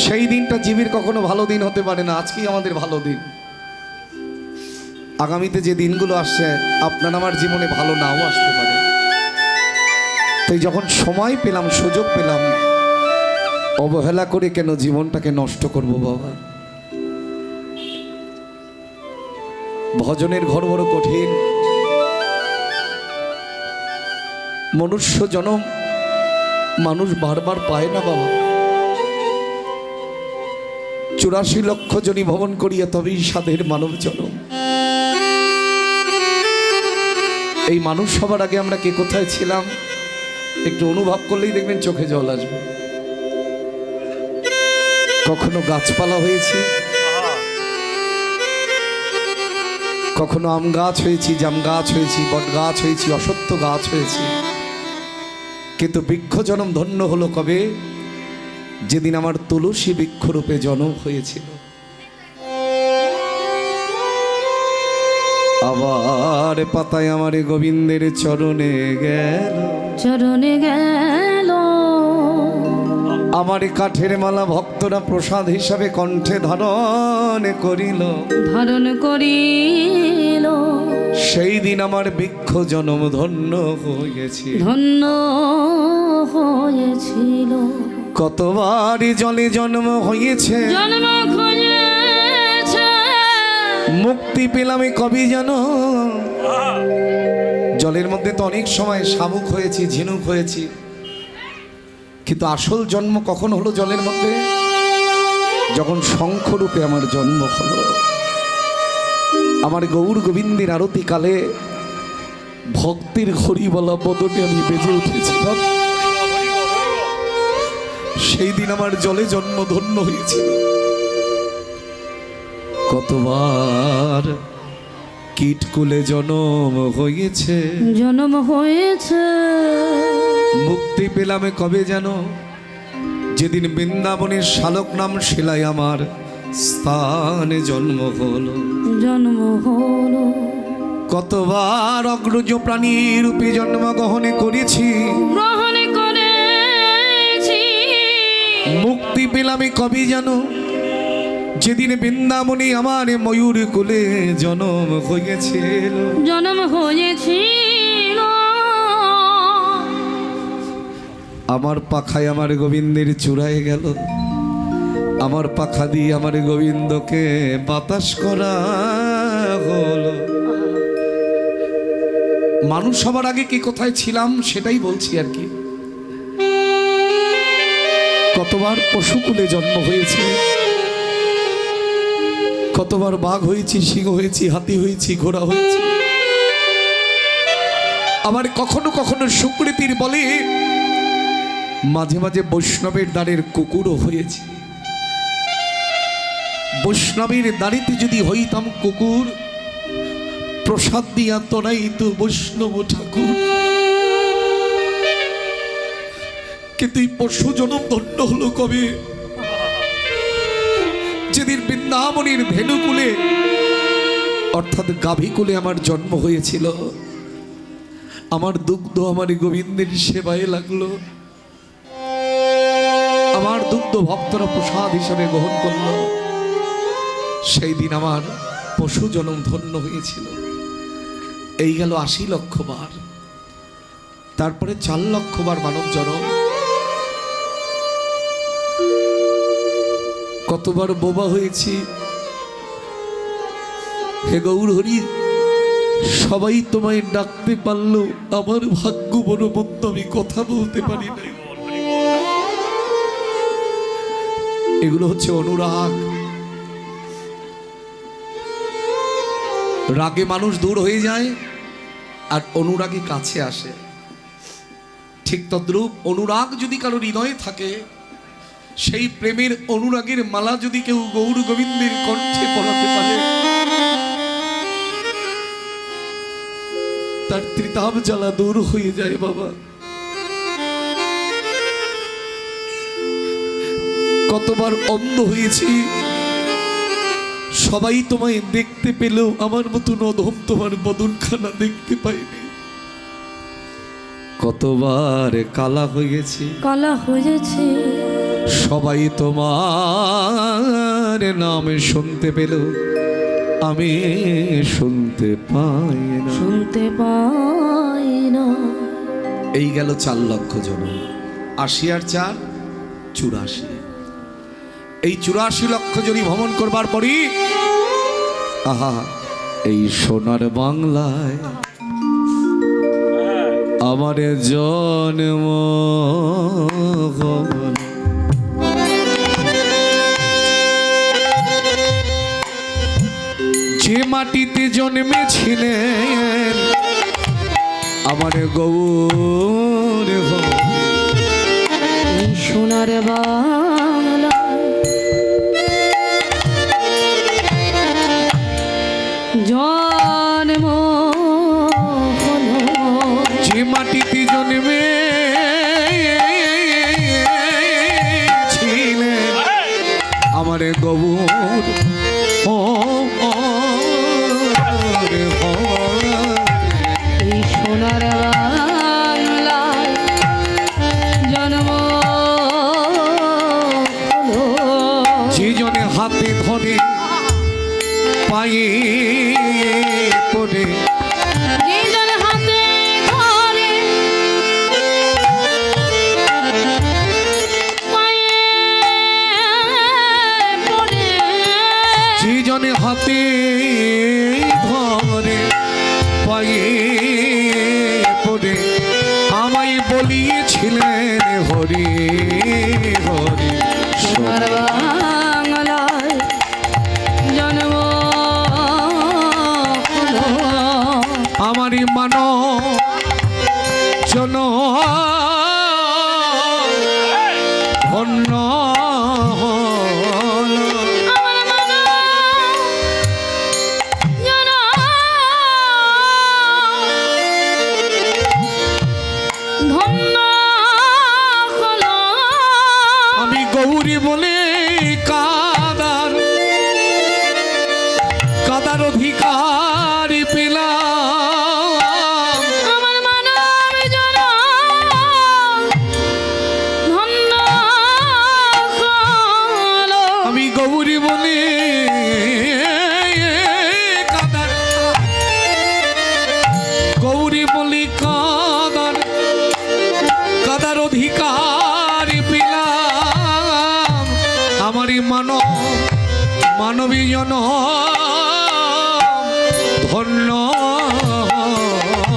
সেই দিনটা জীবের কখনো ভালো দিন হতে পারে না। আজকেই আমাদের ভালো দিন। আগামীতে যে দিনগুলো আসছে আপনার আমার জীবনে ভালো নাও আসতে পারে। তাই যখন সময় পেলাম, সুযোগ পেলাম, অবহেলা করে কেন জীবনটাকে নষ্ট করব বাবা? ভজনের ঘর বড় কঠিন। মনুষ্য জনম মানুষ বারবার পায় না বাবা। 84 লক্ষ জনী ভবন করিয়া তবেই সাধের মানব জনম। এই মানুষ সবার আগে আমরা কে কোথায় ছিলাম একটু অনুভব করলেই দেখবেন চোখে জল আসবে। কখনো গাছপালা হয়েছি, কখনো আম গাছ হয়েছি, জাম গাছ হয়েছি, বট গাছ হয়েছি, অসত্য গাছ হয়েছি। কিন্তু বৃক্ষ জনম ধন্য হলো কবে? যেদিন আমার তুলসী বৃক্ষরূপে জন্ম হয়েছিল। আবার পাতায় আমার গোবিন্দের চরণে গেল, চরণে গেল। আমার কাঠের মালা ভক্তরা প্রসাদ হিসাবে কণ্ঠে ধারণ করিল, ধারণ করিল। সেই দিন আমার বৃক্ষ জনম ধন্য হয়েছে, ধন্য হয়েছিল। কতবারই জলে জন্ম হয়েছে, জন্ম হয়েছে। মুক্তি পেলাম কবি জানো। জলের মধ্যে তো অনেক সময় শামুক হয়েছি, ঝিনুক হয়েছি, কিন্তু আসল জন্ম কখন হলো জলের মধ্যে? যখন শঙ্খরূপে আমার জন্ম হলো। আমার গৌর গোবিন্দের আরতি কালে ভক্তির হরি বলা বদনে আমি বেজে উঠেছিলাম। সেই দিন আমার জলে জন্ম ধন্য হয়েছিল। কতবার কীটকুলে জন্ম হয়েছে, জন্ম হয়েছে। মুক্তি পেলাম কবে জানো? যেদিন বৃন্দাবনের শালক নাম শিলায় আমার স্থানে জন্ম হলো, জন্ম হলো। কতবার অগ্রজ প্রাণী রূপে জন্মগ্রহণ করেছি, গ্রহণ করেছি। মুক্তি পেলাম কবে জানো? যেদিন বৃন্দাবনে আমার ময়ূর কুলে জন্ম হয়েছিল, জন্ম হয়েছিল। আমার পাখায় আমার গোবিন্দের চূড়ায় গেল, আমার পাখা দিয়ে আমার গোবিন্দকে বাতাস করা হলো। মানুষ সবার আগে কি কোথায় ছিলাম সেটাই বলছি আর কি। কতবার পশুকুলে জন্ম হয়েছে, কতবার বাঘ হয়েছি, সিংহ হয়েছি, হাতি হয়েছি, ঘোড়া হয়েছি। আবার কখনো কখনো সুকৃতির বলে মাঝে মাঝে বৈষ্ণবের দ্বারের কুকুরও হয়েছে। বৈষ্ণবের দাঁড়িতে যদি হইতাম কুকুর, প্রসাদ দিয়া তোরাই তো বৈষ্ণব ঠাকুর। কিন্তু এই পশু জনম ধন্য হলো কবে? যেদিন বৃন্দাবনের ধেনুকুলে অর্থাৎ গাভীকুলে আমার জন্ম হয়েছিল। আমার দুগ্ধ আমার গোবিন্দের সেবায় লাগলো, আমার দুগ্ধ ভক্তরা প্রসাদ হিসাবে গ্রহণ করল। সেই দিন আমার পশু জনম ধন্য হয়েছিল। এই গেল 80 লক্ষ বার, তারপরে 4 লক্ষ বার মানব জনম। কতবার বোবা হয়েছি। হে গৌর হরি, সবাই তোমায় ডাকতে পারলো, আমার ভাগ্য বড় মন্দ, আমি কথা বলতে পারি না। এগুলো হচ্ছে অনুরাগ। রাগে মানুষ দূর হয়ে যায় আর অনুরাগী কাছে আসে। ঠিক তদ্রূপ অনুরাগ যদি কারো হৃদয়ে থাকে, সেই প্রেমের অনুরাগের মালা যদি কেউ গৌর গোবিন্দের কণ্ঠে পরাতে পারে, তার ত্রিতাপ জ্বালা দূর হয়ে যায় বাবা। কতবার অন্ধ হয়েছি, সবাই তোমায় দেখতে পেলেও আমার মতো অধম তোমার বদনখানা দেখতে পাইনি। কতবার কালা হয়েছে, কালা হয়েছে। সবাই তোমার নাম শুনতে পেল, আমি শুনতে পাই না। শুনতে পাই না। এই গেল 4 লক্ষ জনম। 80 আর 4 84। এই 84 লক্ষ জনই ভ্রমণ করবার পরই আহা এই সোনার বাংলায় আমার জন্ম হলো। যে মাটিতে জন্মেছিলেন আমার গৌর হলো। এই সোনার বাংলা জন্ম হলো। যে মাটিতে জন্মে ছিলেন আমার গৌর ও এই সোনার বাংলায় জন্ম হলো। যে জনে হাতে ধরে পায়ে পড়ে, যে জন হাতে ধরে পায়ে পড়ে, যে জনে হাতে ধরে পায়ে পড়ে আমায় বলিয়েছিলেন হরি হরি। সোনার বাংলায় জন্ম হলো। আমারই মানো জন ধন্য হলো। আমার মন যেন ধন্য হলো। আমি গৌরী বলে কাদার কাদার অধিকার পেলাম। আমার মানব যেন ধন্য হলো। আমি গৌরী বলে কাদার গৌরী বলে কাদার কাদার অধিকার পেলাম। আমারই মানবী জন ধন্য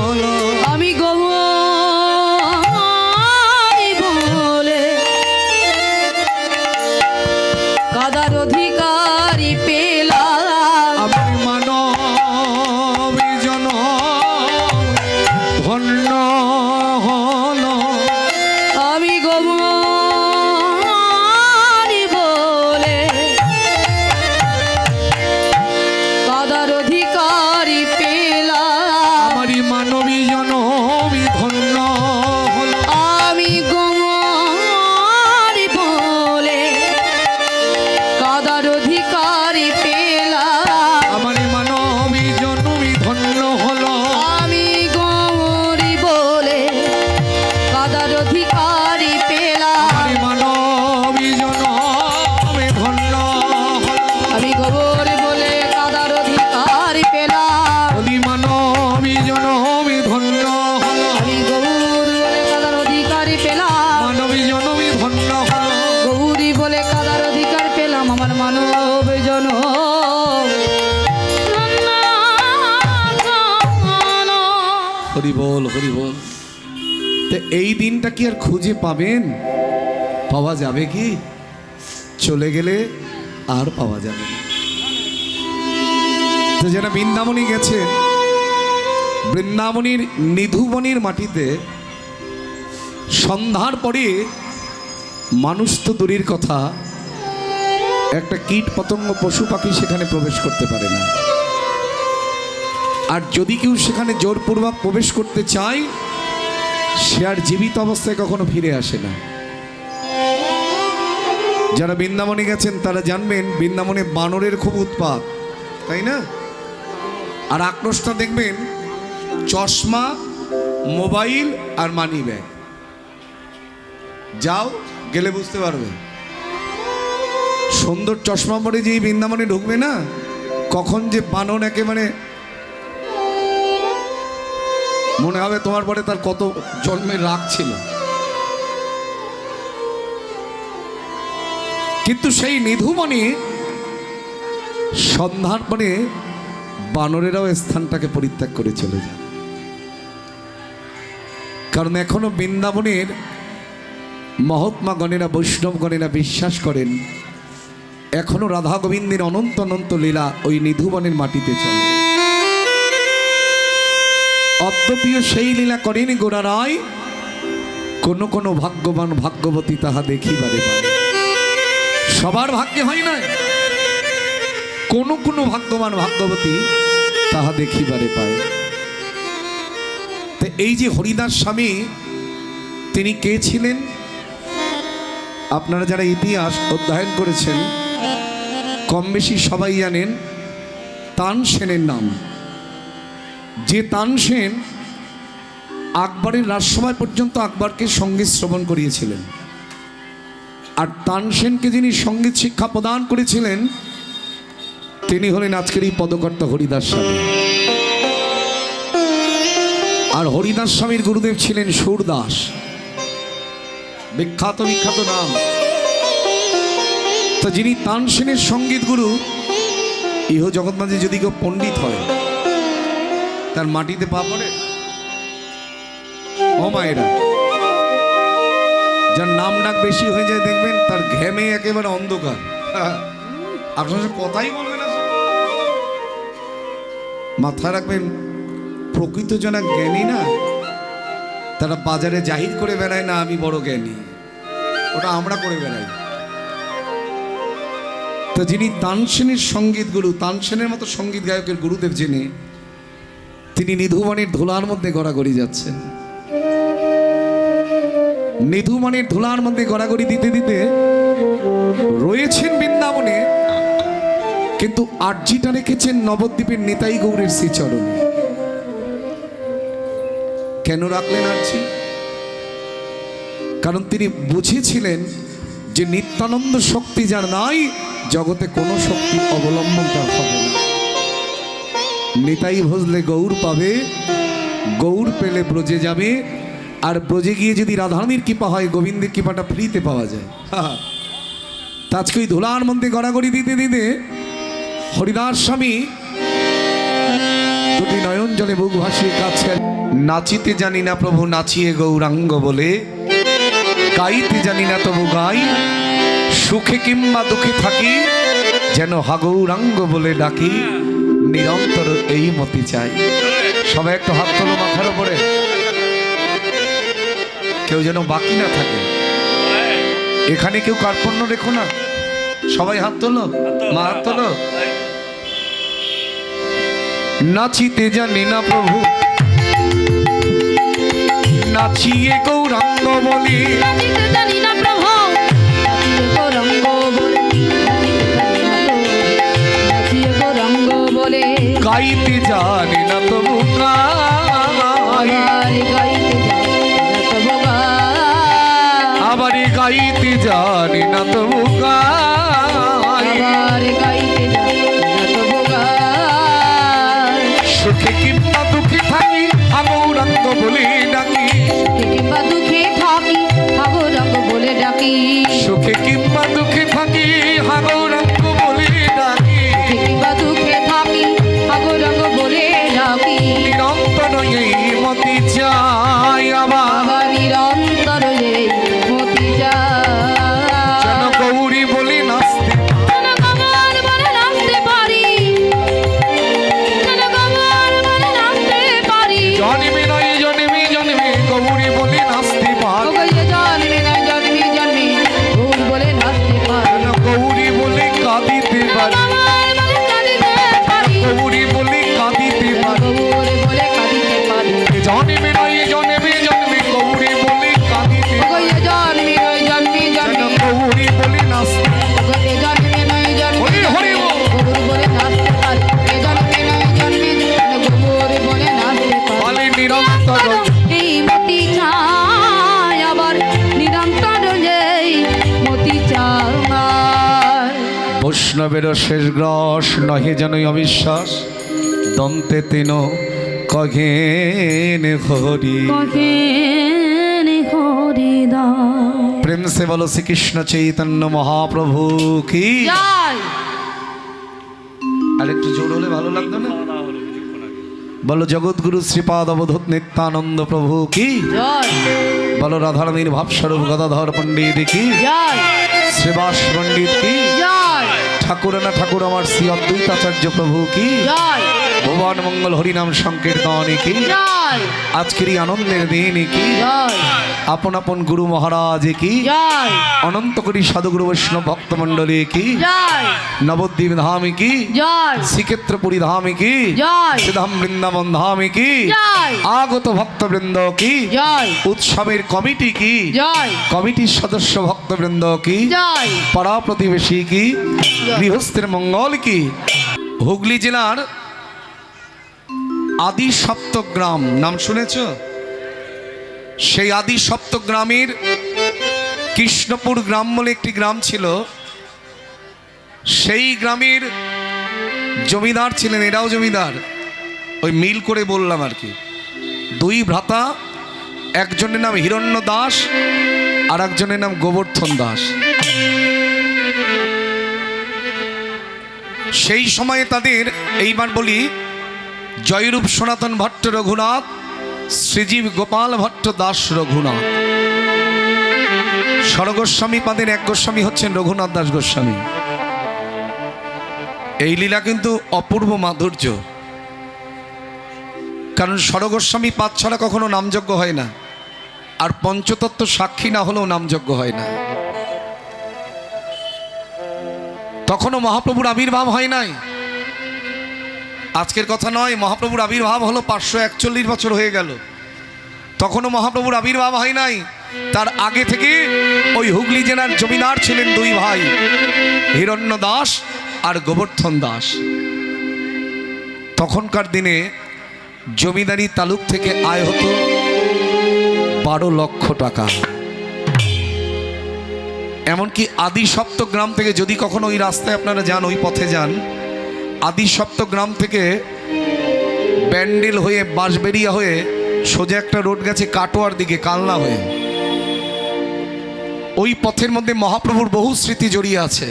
হলো। আমি গৌরী বলে কাদার অধিকারী পেলাম। আমার মানবী জন ধন্য হলো। আমি গৌরী বলে কাদার অধিকারী পেলাম। আমারই মানবী জন ধন্য হলো। আমি গৌরী বলে কাদার অধিকারী পেলাম। আমারই মানবী জন ধন্য হলো। আমি গৌরী বলে কাদার অধিকারী পেলাম। আমারই মানবী জন ধন্য হলো। আমি গৌরী বলে কাদার অধিকারী পেলাম। অলি মানবী জন ধন্য হলো। আমি গৌরী বলে কাদার অধিকারী পেলাম। মানবী জন ধন্য হলো। গৌরী বলে কাদার অধিকার পেলাম। আমার মানব জন হরি বল হরি বল। তো এই দিনটা কি আর খুঁজে পাবেন? পাওয়া যাবে কি? চলে গেলে আর পাওয়া যাবে না। তো যারা বৃন্দাবনী গেছেন, বৃন্দাবনীর নিধুবনির মাটিতে সন্ধ্যার পরে মানুষ তো দূরের কথা, একটা কীট পতঙ্গ পশু পাখি সেখানে প্রবেশ করতে পারে না। আর যদি কেউ সেখানে জোরপূর্বক প্রবেশ করতে চায়, সে আর জীবিত অবস্থায় কখনো ফিরে আসে না। যারা বৃন্দাবনে গেছেন তারা জানবেন বৃন্দাবনে বানরের খুব উৎপাত, তাই না? আর আক্রোশটা দেখবেন চশমা, মোবাইল আর মানি ব্যাগ। যাও গেলে বুঝতে পারবে। সুন্দর চশমা পরে যেই বৃন্দাবনে ঢুকবে না, কখন যে বানন একেবারে মনে হবে তোমার পরে তার কত জন্মের রাগ ছিল। কিন্তু সেই নিধুমণি সন্ধ্যার পরে বানরেরাও স্থানটাকে পরিত্যাগ করে চলে যায়। কারণ এখনো বৃন্দাবনের মহাত্মাগণেরা, বৈষ্ণবগণেরা বিশ্বাস করেন এখনো রাধা গোবিন্দের অনন্ত অনন্ত লীলা ওই নিধুবনের মাটিতে চলে। অদ্যপিও সেই লীলা করেনি গোরা রায়, কোনো কোনো ভাগ্যবান ভাগ্যবতী তাহা দেখিবারে পায়। সবার ভাগ্যে হয় না, কোনো কোনো ভাগ্যবান ভাগ্যবতী তাহা দেখিবারে পায়। তো এই যে হরিদাস স্বামী, তিনি কে ছিলেন? আপনারা যারা ইতিহাস অধ্যয়ন করেছেন কম বেশি সবাই জানেন তানসেনের নাম। যে তানসেন আকবরের রাজসভায় পর্যন্ত আকবরকে সঙ্গীত শ্রবণ করিয়েছিলেন। আর তানসেনকে যিনি সঙ্গীত শিক্ষা প্রদান করেছিলেন তিনি হলেন আজকের এই পদকর্তা হরিদাস স্বামী। আর হরিদাস স্বামীর গুরুদেব ছিলেন সুরদাস, বিখ্যাত বিখ্যাত নাম। তো যিনি তানসেনের সঙ্গীত গুরু, ইহ জগৎ মাঝে যদি কেউ পণ্ডিত হয় তার মাটিতে পা পড়ে? ও মায়েরা, যার নাম ডাক বেশি হয়ে যায় দেখবেন তার ঘেমে একেবারে অন্ধকার। আপনার সাথে কথাই বলবে না। মাথায় রাখবেন, প্রকৃত যারা জ্ঞানী না তারা বাজারে জাহির করে বেড়ায় না আমি বড় জ্ঞানী, ওটা আমরা করে বেড়াই। তো যিনি তানসেনের সঙ্গীত গুরু, তানসেনের মতো সঙ্গীত গায়কের গুরুদেব যিনি, তিনি নিধুবনের ধুলার মধ্যে গড়াগড়ি যাচ্ছেন। নিধুবনের ধুলার মধ্যে গড়াগড়ি দিতে দিতে রয়েছেন বৃন্দাবনে, কিন্তু আর্জিটা রেখেছেন নবদ্বীপের নিতাই গৌরের শ্রীচরণে। কেন রাখলেন আর্জি? কারণ তিনি বুঝেছিলেন যে নিত্যানন্দ শক্তি যার নাই, জগতে কোনো শক্তি অবলম্বন তার হবে না। নিতাই ভজলে গৌর পাবে, গৌর পেলে ব্রজে যাবে, আর ব্রজে গিয়ে যদি রাধারানীর কৃপা হয় গোবিন্দের কৃপাটা ফ্রিতে পাওয়া যায়। আজকে ওই ধুলার মধ্যে গড়াগড়ি দিতে দিতে হরিদাস স্বামী দুটি নয়ন জলে বুক ভাসিয়ে কাছে। নাচিতে জানি না প্রভু নাচিয়ে গৌরাঙ্গ বলে, গাইতে জানি না তবু গাই, সুখে কিংবা দুঃখে থাকি যেন হা গৌরাঙ্গ বলে ডাকি, নিরন্তর এই মতি চাই। সবাই একটু হাত তোলো মাথার উপরে, কেউ যেন বাকি না থাকে। এখানে কেউ কার্পণ্য রেখো না, সবাই হাত তোলো, মা হাত তোলো। নাচিতে জানি না প্রভু নাচিয়ে গৌরাঙ্গ বলি, নাচিতে জানি না প্রভু নাচিয়ে গৌরাঙ্গ বলে, নাচিয়ে গৌরাঙ্গ বলে, গাইতে জানি না তবু গাই, আবার গাইতে জানি না তবু গাই, আবার গাইতে জানি না তবু গাই, সুখে কিংবা দুঃখে থাকি গৌরাঙ্গ বলে ডাকি, কিংবা দুঃখে থাকি গৌরাঙ্গ বলে ডাকি, সুখে কিংবা দুঃখে থাকি গৌরাঙ্গ বলে ডাকি, কিংবা দুঃখে থাকি গৌরাঙ্গ বলে ডাকি, নিরন্তর এই মতি চাই আমার, নিরন্তর এই মতি যায়, যেন গৌরী বৈষ্ণবের শেষ গ্রস নহে যেনই অবিশ্বাস দন্তে তিন কঘেন হরি প্রেম সে বলো শ্রীকৃষ্ণ চৈতন্য মহাপ্রভু কি আর একটু জোর হলে ভালো লাগতো না? বলো জগৎগুরু শ্রীপাদ অবধূত নিত্যানন্দ প্রভু কি, বলো রাধারানীর ভাবস্বরূপ গদাধর পণ্ডিত কি, শ্রীবাস পণ্ডিত কি, ঠাকুর না ঠাকুর আমার শ্রী অদ্বৈতাচার্য প্রভু কি, ভুবন মঙ্গল হরিনাম সংকীর্তন কি, আজকের এই আনন্দের দিন কি, আপন আপন গুরু মহারাজ কি, অনন্ত কোটি সাধুগুরু বৈষ্ণব ভক্তমণ্ডলী কি, নবদ্বীপ ধাম কি, শ্রীক্ষেত্রপুরী ধাম কি, শ্রীধাম বৃন্দাবন ধাম কি, আগত ভক্তবৃন্দ কি, উৎসবের কমিটি কি, কমিটির সদস্য ভক্তবৃন্দ কি, পাড়া প্রতিবেশী কি, গৃহস্থের মঙ্গল কি। হুগলি জেলার আদি সপ্তগ্রাম নাম শুনেছ? সেই আদি সপ্তগ্রামের কৃষ্ণপুর গ্রাম বলে একটি গ্রাম ছিল। সেই গ্রামের জমিদার ছিলেন, এরাও জমিদার, ওই মিল করে বললাম আর কি। দুই ভ্রাতা, একজনের নাম হিরণ্য দাস আর একজনের নাম গোবর্ধন দাস। সেই সময়ে তাদের, এইবার বলি, জয়রূপ সনাতন ভট্ট রঘুনাথ, শ্রীজীব গোপাল ভট্ট দাস রঘুনাথ। স্বরগোস্বামী পাদের এক গোস্বামী হচ্ছেন রঘুনাথ দাস গোস্বামী। এই লীলা কিন্তু অপূর্ব মাধুর্য, কারণ স্বরগোস্বামী পাদ ছাড়া কখনো নামযজ্ঞ হয় না, আর পঞ্চতত্ত্ব সাক্ষী না হলেও নামযজ্ঞ হয় না। তখনও মহাপ্রভুর আবির্ভাব হয় নাই, আজকের কথা নয়। মহাপ্রভুর আবির্ভাব হলো 541 বছর হয়ে গেল, তখনও মহাপ্রভুর আবির্ভাব হয় নাই। তার আগে থেকে ওই হুগলি জেলার জমিদার ছিলেন দুই ভাই, হিরণ্য দাস আর গোবর্ধন দাস। তখনকার দিনে জমিদারি তালুক থেকে আয় হতো 12 লক্ষ টাকা। এমনকি আদি সপ্তগ্রাম থেকে, যদি কখনো ওই রাস্তায় আপনারা যান, ওই পথে যান, আদি সপ্তগ্রাম থেকে ব্যান্ডেল হয়ে বাঁশবেড়িয়া হয়ে সোজা একটা রোড গেছে কাটোয়ার দিকে, কালনা হয়ে। ওই পথের মধ্যে মহাপ্রভুর বহু স্মৃতি জড়িয়ে আছে।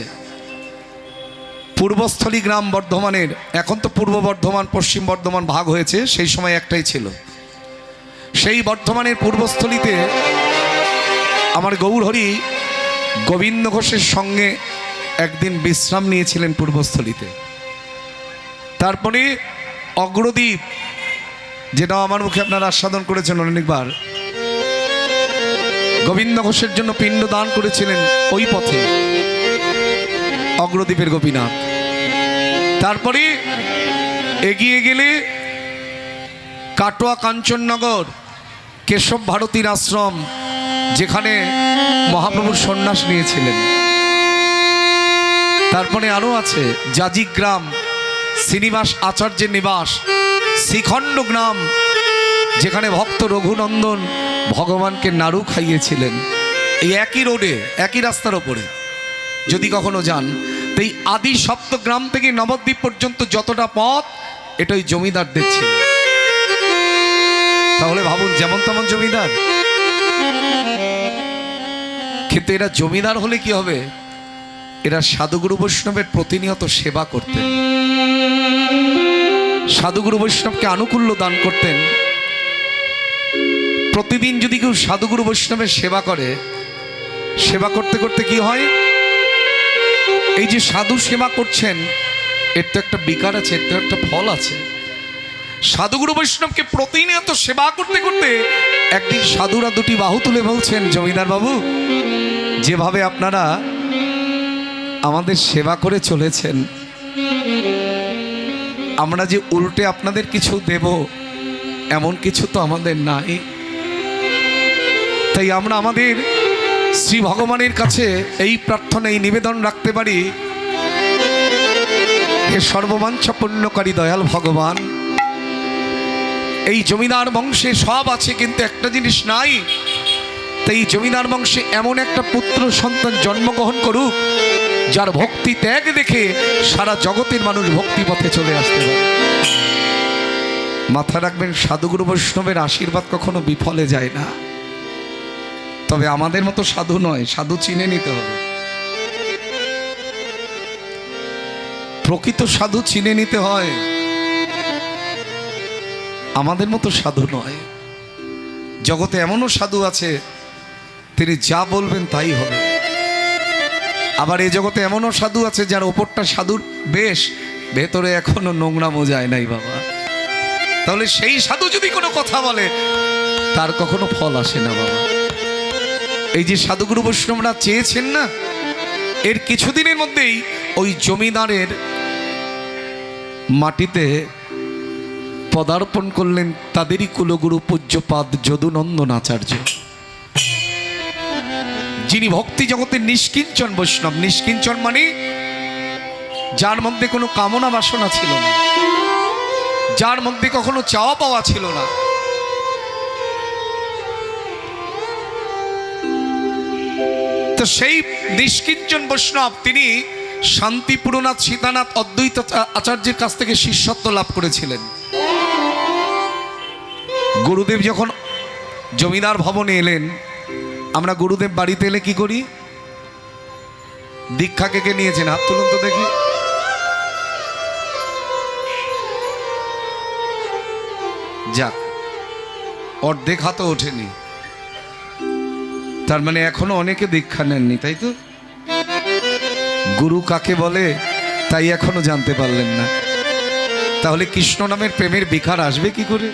পূর্বস্থলী গ্রাম বর্ধমানের, এখন তো পূর্ব বর্ধমান পশ্চিম বর্ধমান ভাগ হয়েছে, সেই সময় একটাই ছিল। সেই বর্ধমানের পূর্বস্থলীতে আমার গৌরহরি গোবিন্দ ঘোষের সঙ্গে একদিন বিশ্রাম নিয়েছিলেন পূর্বস্থলীতে। তারপরে অগ্রদ্বীপ, যেটা আমার মুখে আপনারা আস্বাদন করেছেন অনেকবার, গোবিন্দ ঘোষের জন্য পিণ্ড দান করেছিলেন ওই পথে অগ্রদ্বীপের গোপীনাথ। তারপরে এগিয়ে গেলে কাটোয়া কাঞ্চননগর কেশব ভারতীর আশ্রম, যেখানে মহাপ্রভুর সন্ন্যাস নিয়েছিলেন। তারপরে আরও আছে জাজিগ্রাম, শ্রীনিবাস আচার্যের নিবাস, শ্রীখণ্ড গ্রাম, যেখানে ভক্ত রঘুনন্দন ভগবানকে নাড়ু খাইয়েছিলেন। এই একই রোডে, একই রাস্তার ওপরে যদি কখনো যান। তো এই আদি সপ্তগ্রাম থেকে নবদ্বীপ পর্যন্ত যতটা পথ, এটা ওই জমিদারদের ছিল। তাহলে ভাবুন, যেমন তেমন জমিদার, কিন্তু এরা জমিদার হলে কি হবে, এরা সাধুগুরু বৈষ্ণবের প্রতিনিয়ত সেবা করতেন, সাধুগুরু বৈষ্ণবকে আনুকূল্য দান করতেন। প্রতিদিন যদি কেউ সাধুগুরু বৈষ্ণবের সেবা করে, সেবা করতে করতে কি হয়, এই যে সাধু সেবা করছেন, এর তো একটা বিকার আছে, এর তো একটা ফল আছে। সাধুগুরু বৈষ্ণবকে প্রতিনিয়ত সেবা করতে করতে একদিন সাধুরা দুটি বাহু তুলে বলছেন, জমিদার বাবু, যেভাবে আপনারা আমাদের সেবা করে চলেছেন, আমরা যে উল্টে আপনাদের কিছু দেব এমন কিছু তো আমাদের নাই। তাই আমরা আমাদের শ্রী ভগবানের কাছে এই প্রার্থনা, এই নিবেদন রাখতে পারি, হে সর্ববাঞ্ছা পূর্ণকারী দয়াল ভগবান, এই জমিদার বংশে সব আছে কিন্তু একটা জিনিস নাই। তাই জমিদার বংশে এমন একটা পুত্র সন্তান জন্মগ্রহণ করুক, যার ভক্তি ত্যাগ দেখে সারা জগতের মানুষ ভক্তি পথে চলে আসতে পারে। মাথা রাখবেন, সাধুগুরু বৈষ্ণবের আশীর্বাদ কখনো বিফলে যায় না। তবে আমাদের মতো সাধু নয়, সাধু চিনে নিতে হবে। প্রকৃত সাধু চিনে নিতে হয়, আমাদের মতো সাধু নয়। জগতে এমনও সাধু আছে তিনি যা বলবেন তাই হবে। আবার এই জগতে এমনও সাধু আছে যার ওপরটা সাধুর বেশ, ভেতরে এখনো নোংরামো যায় নাই বাবা। তাহলে সেই সাধু যদি কোনো কথা বলে তার কখনো ফল আসে না বাবা। এই যে সাধুগুরু বৈষ্ণবরা চেয়েছেন না, এর কিছুদিনের মধ্যেই ওই জমিদারের মাটিতে পদার্পণ করলেন তাদেরই কুলগুরু পূজ্যপাদ যদুনন্দন আচার্য, যিনি ভক্তি জগতের নিষ্কিঞ্চন বৈষ্ণব। নিষ্কিঞ্চন মানে যার মধ্যে কোনো কামনা বাসনা ছিল না, যার মধ্যে কখনো চাওয়া পাওয়া ছিল না। তো সেই নিষ্কিঞ্চন বৈষ্ণব তিনি শান্তিপুরনাথ সীতানাথ অদ্বৈত আচার্যের কাছ থেকে শিষ্যত্ব লাভ করেছিলেন। গুরুদেব যখন জমিদার ভবনে এলেন, আমরা গুরুদেব বাড়িতে এলে কি করি? দীক্ষা কে কে নিয়েছেন? হাত তুলুন তো দেখি। যাক, অর্ধেক হাতও ওঠেনি, তার মানে এখনো অনেকে দীক্ষা নেননি, তাই তো? গুরু কাকে বলে তাই এখনো জানতে পারলেন না। তাহলে কৃষ্ণ নামের প্রেমের বিকার আসবে কি করে?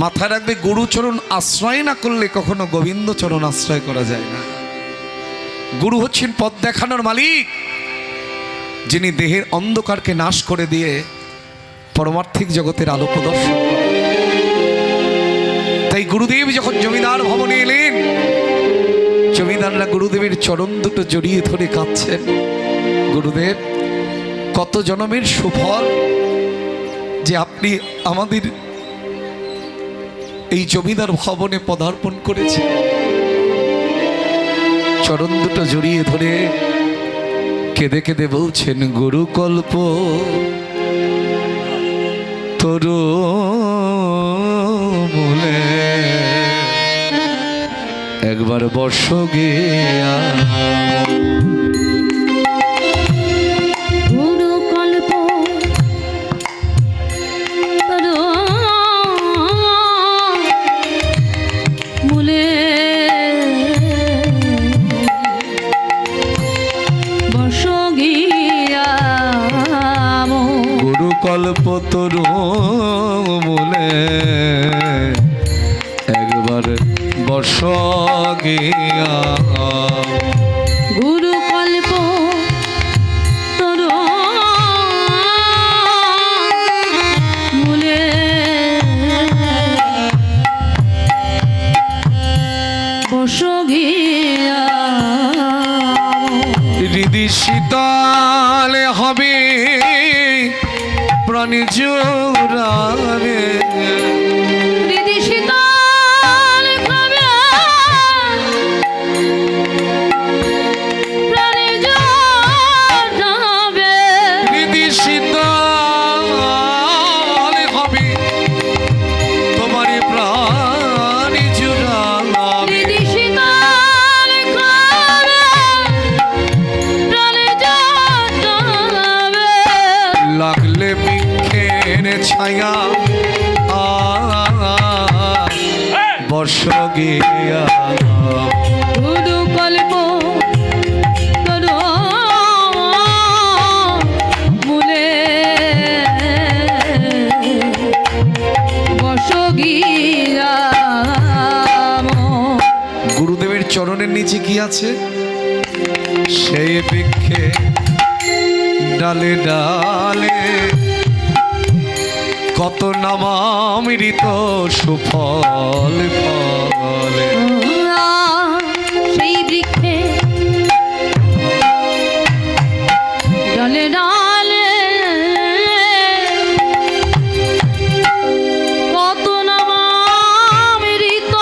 মাথায় রাখবে, গুরুচরণ আশ্রয় না করলে কখনো গোবিন্দ চরণ আশ্রয় করা যায় না। গুরু হচ্ছেন পথ দেখানোর মালিক, যিনি দেহের অন্ধকারকে নাশ করে দিয়ে পরমার্থিক জগতের আলো প্রদর্শন করেন। তাই গুরুদেব যখন জমিদার ভবনে এলেন, জমিদাররা গুরুদেবের চরণ দুটো জড়িয়ে ধরে কাঁদছেন। গুরুদেব, কত জনমের সুফল যে আপনি আমাদের এই জমিদার ভবনে পদার্পণ করেছেন। চরণ দুটো জড়িয়ে ধরে কেঁদে কেঁদে বলছেন, গুরুকল্প তরু মূলে একবার বর্ষ গিয়া। কল্পতরু মূলে একবার বর্ষ গিয়া। গুরু কল্প তরু মূলে বর্ষ গিয়া। হৃদি শীতল হবে প্রাণী জোড়াবে, হৃদি শীতল হবে প্রাণী জোড়াবে। হৃদি শীতল হবে তোমার প্রাণী জোড়াবে। হৃদি শীতল হবে প্রাণী জোড়াবে। লাগলে ছায়া বর্ষ গিয়া। গুরু কল্প তরু মূলে বর্ষ গিয়া। গুরুদেবের চরণের নিচে কি আছে? সেই বৃক্ষে ডালে ডালে কত নামামৃত সুফল ফলে। সেই বৃক্ষে ডালে ডালে কত নামামৃত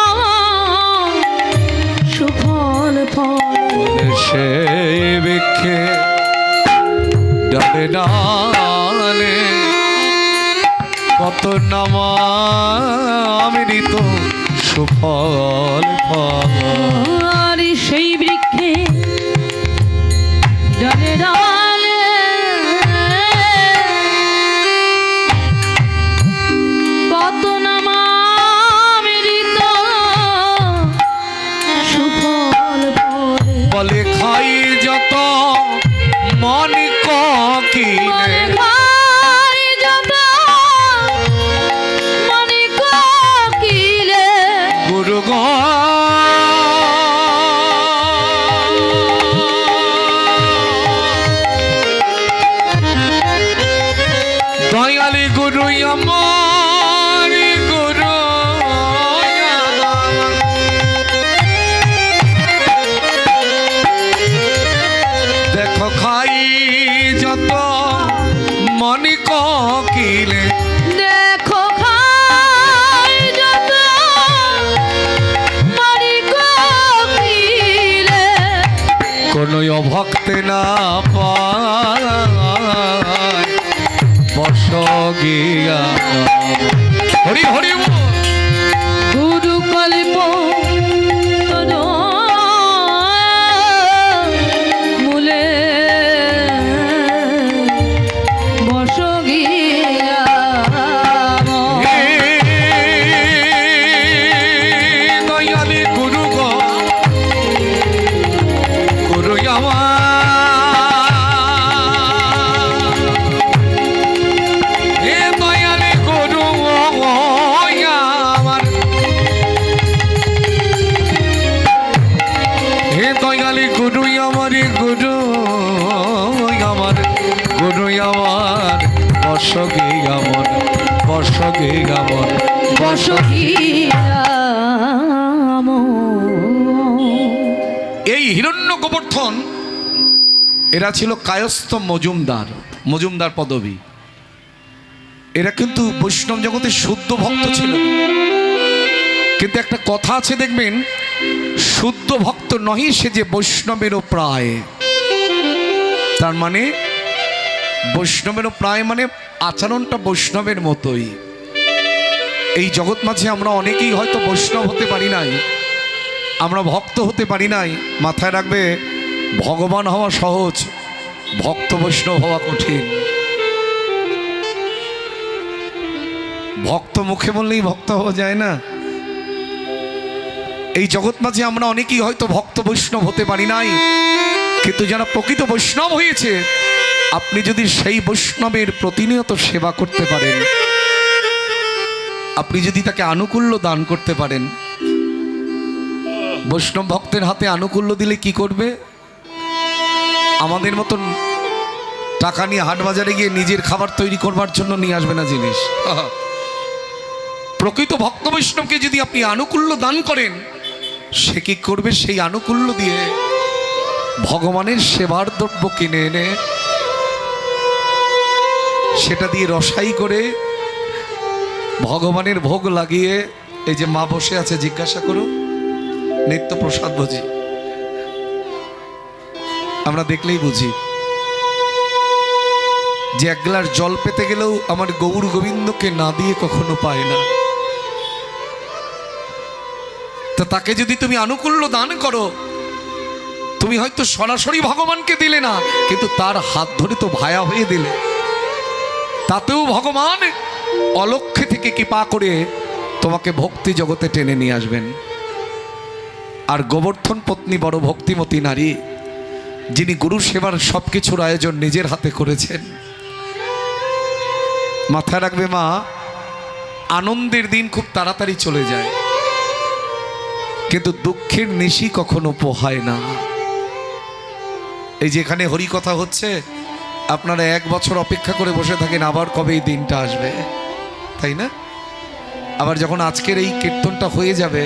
সুফল ফল। সেই ডালে ডালে কত নামামৃত সুফল ফল। আর সেই বৃক্ষে ডালে ডালে কত নামামৃত সুফল ফলে। বলে খাই যত মন কিনে খাই যত মনে কোকিলে গুরু গো দয়ালি গুরু আমার গুরু দেখো খাই যত মনি কিলে দেখো খাই যত মনে কোকিলে কোন অভক্তে না পায় বর্ষ গিয়া হরি হরি বল। গুরু কল্প মূলে বস গিয়া হে দয়ালি গুরু গো গুরু আমার হে দয়ালি গুরু আমার হে দয়ালি গুরু আমার গুরু আমার গুরু আমার বর্ষগে আমার বর্ষগে আমার বস গিয়া এই হিরণ্য গোবর্ধন এরা ছিল কায়স্থ মজুমদার পদবী। এরা কিন্তু বৈষ্ণব জগতে শুদ্ধ ভক্ত ছিল, কিন্তু একটা কথা আছে দেখবেন, শুদ্ধ ভক্ত নহি সে যে বৈষ্ণবেরও প্রায়। তার মানে বৈষ্ণবেরও প্রায় মানে আচরণটা বৈষ্ণবের মতোই। এই জগৎ মাঝে আমরা অনেকেই হয়তো বৈষ্ণব হতে পারি নাই, আমরা ভক্ত হতে পারি নাই। মাথায় রাখবে, ভগবান হওয়া সহজ, ভক্ত বৈষ্ণব হওয়া কঠিন। ভক্ত মুখে বললেই ভক্ত হওয়া যায় না। এই জগৎ মাঝে আমরা অনেকেই হয়তো ভক্ত বৈষ্ণব হতে পারি নাই, কিন্তু যারা প্রকৃত বৈষ্ণব হয়েছে, আপনি যদি সেই বৈষ্ণবের প্রতিনিয়ত সেবা করতে পারেন, আপনি যদি তাকে আনুকূল্য দান করতে পারেন, বৈষ্ণব ভক্তের হাতে আনুকূল্য দিলে কি করবে? আমাদের মতন টাকা নিয়ে হাট বাজারে গিয়ে নিজের খাবার তৈরি করবার জন্য নিয়ে আসবে না জিনিস। প্রকৃত ভক্ত বৈষ্ণবকে যদি আপনি আনুকূল্য দান করেন, সে কি করবে? সেই আনুকূল্য দিয়ে ভগবানের সেবার দ্রব্য কিনে এনে সেটা দিয়ে রসাই করে ভগবানের ভোগ লাগিয়ে, এই যে মা বসে আছে জিজ্ঞাসা করো, নিত্য প্রসাদ বুঝি, আমরা দেখলেই বুঝি যে এক গ্লাস জল পেতে গেলেও আমার গৌর গোবিন্দকে না দিয়ে কখনো পায় না। তা তাকে যদি তুমি আনুকূল্য দান করো, তুমি হয়তো সরাসরি ভগবানকে দিলে না, কিন্তু তার হাত ধরে তো ভায়া হয়ে দিলে, তাতেও ভগবান অলক্ষ্যে থেকে কৃপা করে তোমাকে ভক্তি জগতে টেনে নিয়ে আসবেন। আর গোবর্ধন পত্নী বড় ভক্তিমতী নারী, যিনি গুরু সেবার সবকিছুর আয়োজন নিজের হাতে করেছেন। মাথায় রাখবে মা, আনন্দের দিন খুব তাড়াতাড়ি চলে যায়, কিন্তু দুঃখের নিশি কখনো পোহায় না। এই যে এখানে হরিকথা হচ্ছে, আপনারা 1 বছর অপেক্ষা করে বসে থাকেন আবার কবে এই দিনটা আসবে, তাই না? আবার যখন আজকের এই কীর্তনটা হয়ে যাবে,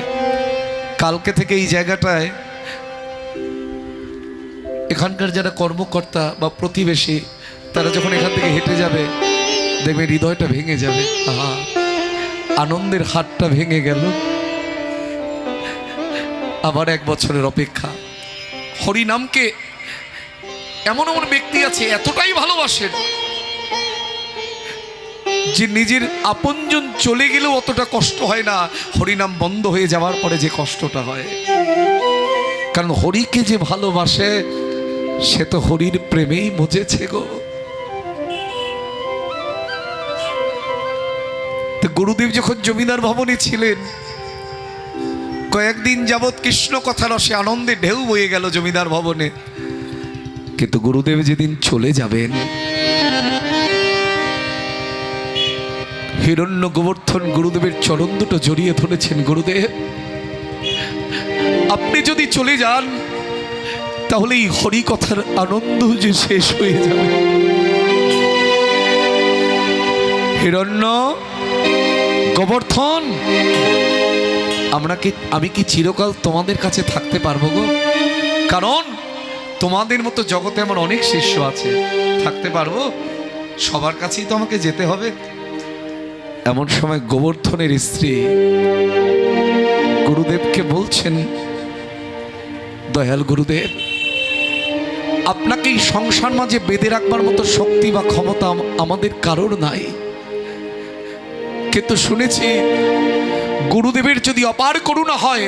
কালকে থেকে এই জায়গাটায় এখানকার যারা কর্মকর্তা বা প্রতিবেশী, তারা যখন এখান থেকে হেঁটে যাবে, দেখবে হৃদয়টা ভেঙে যাবে। আহা, আনন্দের হাতটা ভেঙে গেল। আবার 1 বছরের অপেক্ষা। হরিনামকে এমন এমন ব্যক্তি আছে এতটাই ভালোবাসেন যে নিজের আপনজন চলে গেলেও অতটা কষ্ট হয় না, হরিনাম বন্ধ হয়ে যাওয়ার পরে যে কষ্টটা হয়। কারণ হরিকে যে ভালোবাসে সে তো হরির প্রেমেই মজেছে গো। তো গুরুদেব যখন জমিদার ভবনে ছিলেন, কয়েকদিন যাবৎ কৃষ্ণ কথা রসে আনন্দে ঢেউ বয়ে গেল জমিদার ভবনে। কিন্তু গুরুদেব যেদিন চলে যাবেন, হিরণ্য গোবর্ধন গুরুদেবের চরণ দুটো জড়িয়ে ধরেছেন। গুরুদেব, আপনি যদি চলে যান তাহলে এই হরি কথার আনন্দ যে শেষ হয়ে যাবে। হিরণ্য গোবর্ধন, আমি কি চিরকাল তোমাদের কাছে থাকতে পারবো গো? কারণ তোমাদের মতো জগতে আমার অনেক শিষ্য আছে, থাকতে পারবো? সবার কাছেই তো আমাকে যেতে হবে। এমন সময় গোবর্ধনের স্ত্রী গুরুদেবকে বলছেন, দয়াল গুরুদেব, আপনাকে এই সংসার মাঝে বেঁধে রাখবার মতো শক্তি বা ক্ষমতা আমাদের কারোর নাই। কিন্তু শুনেছি গুরুদেবের যদি অপার করুণা হয়,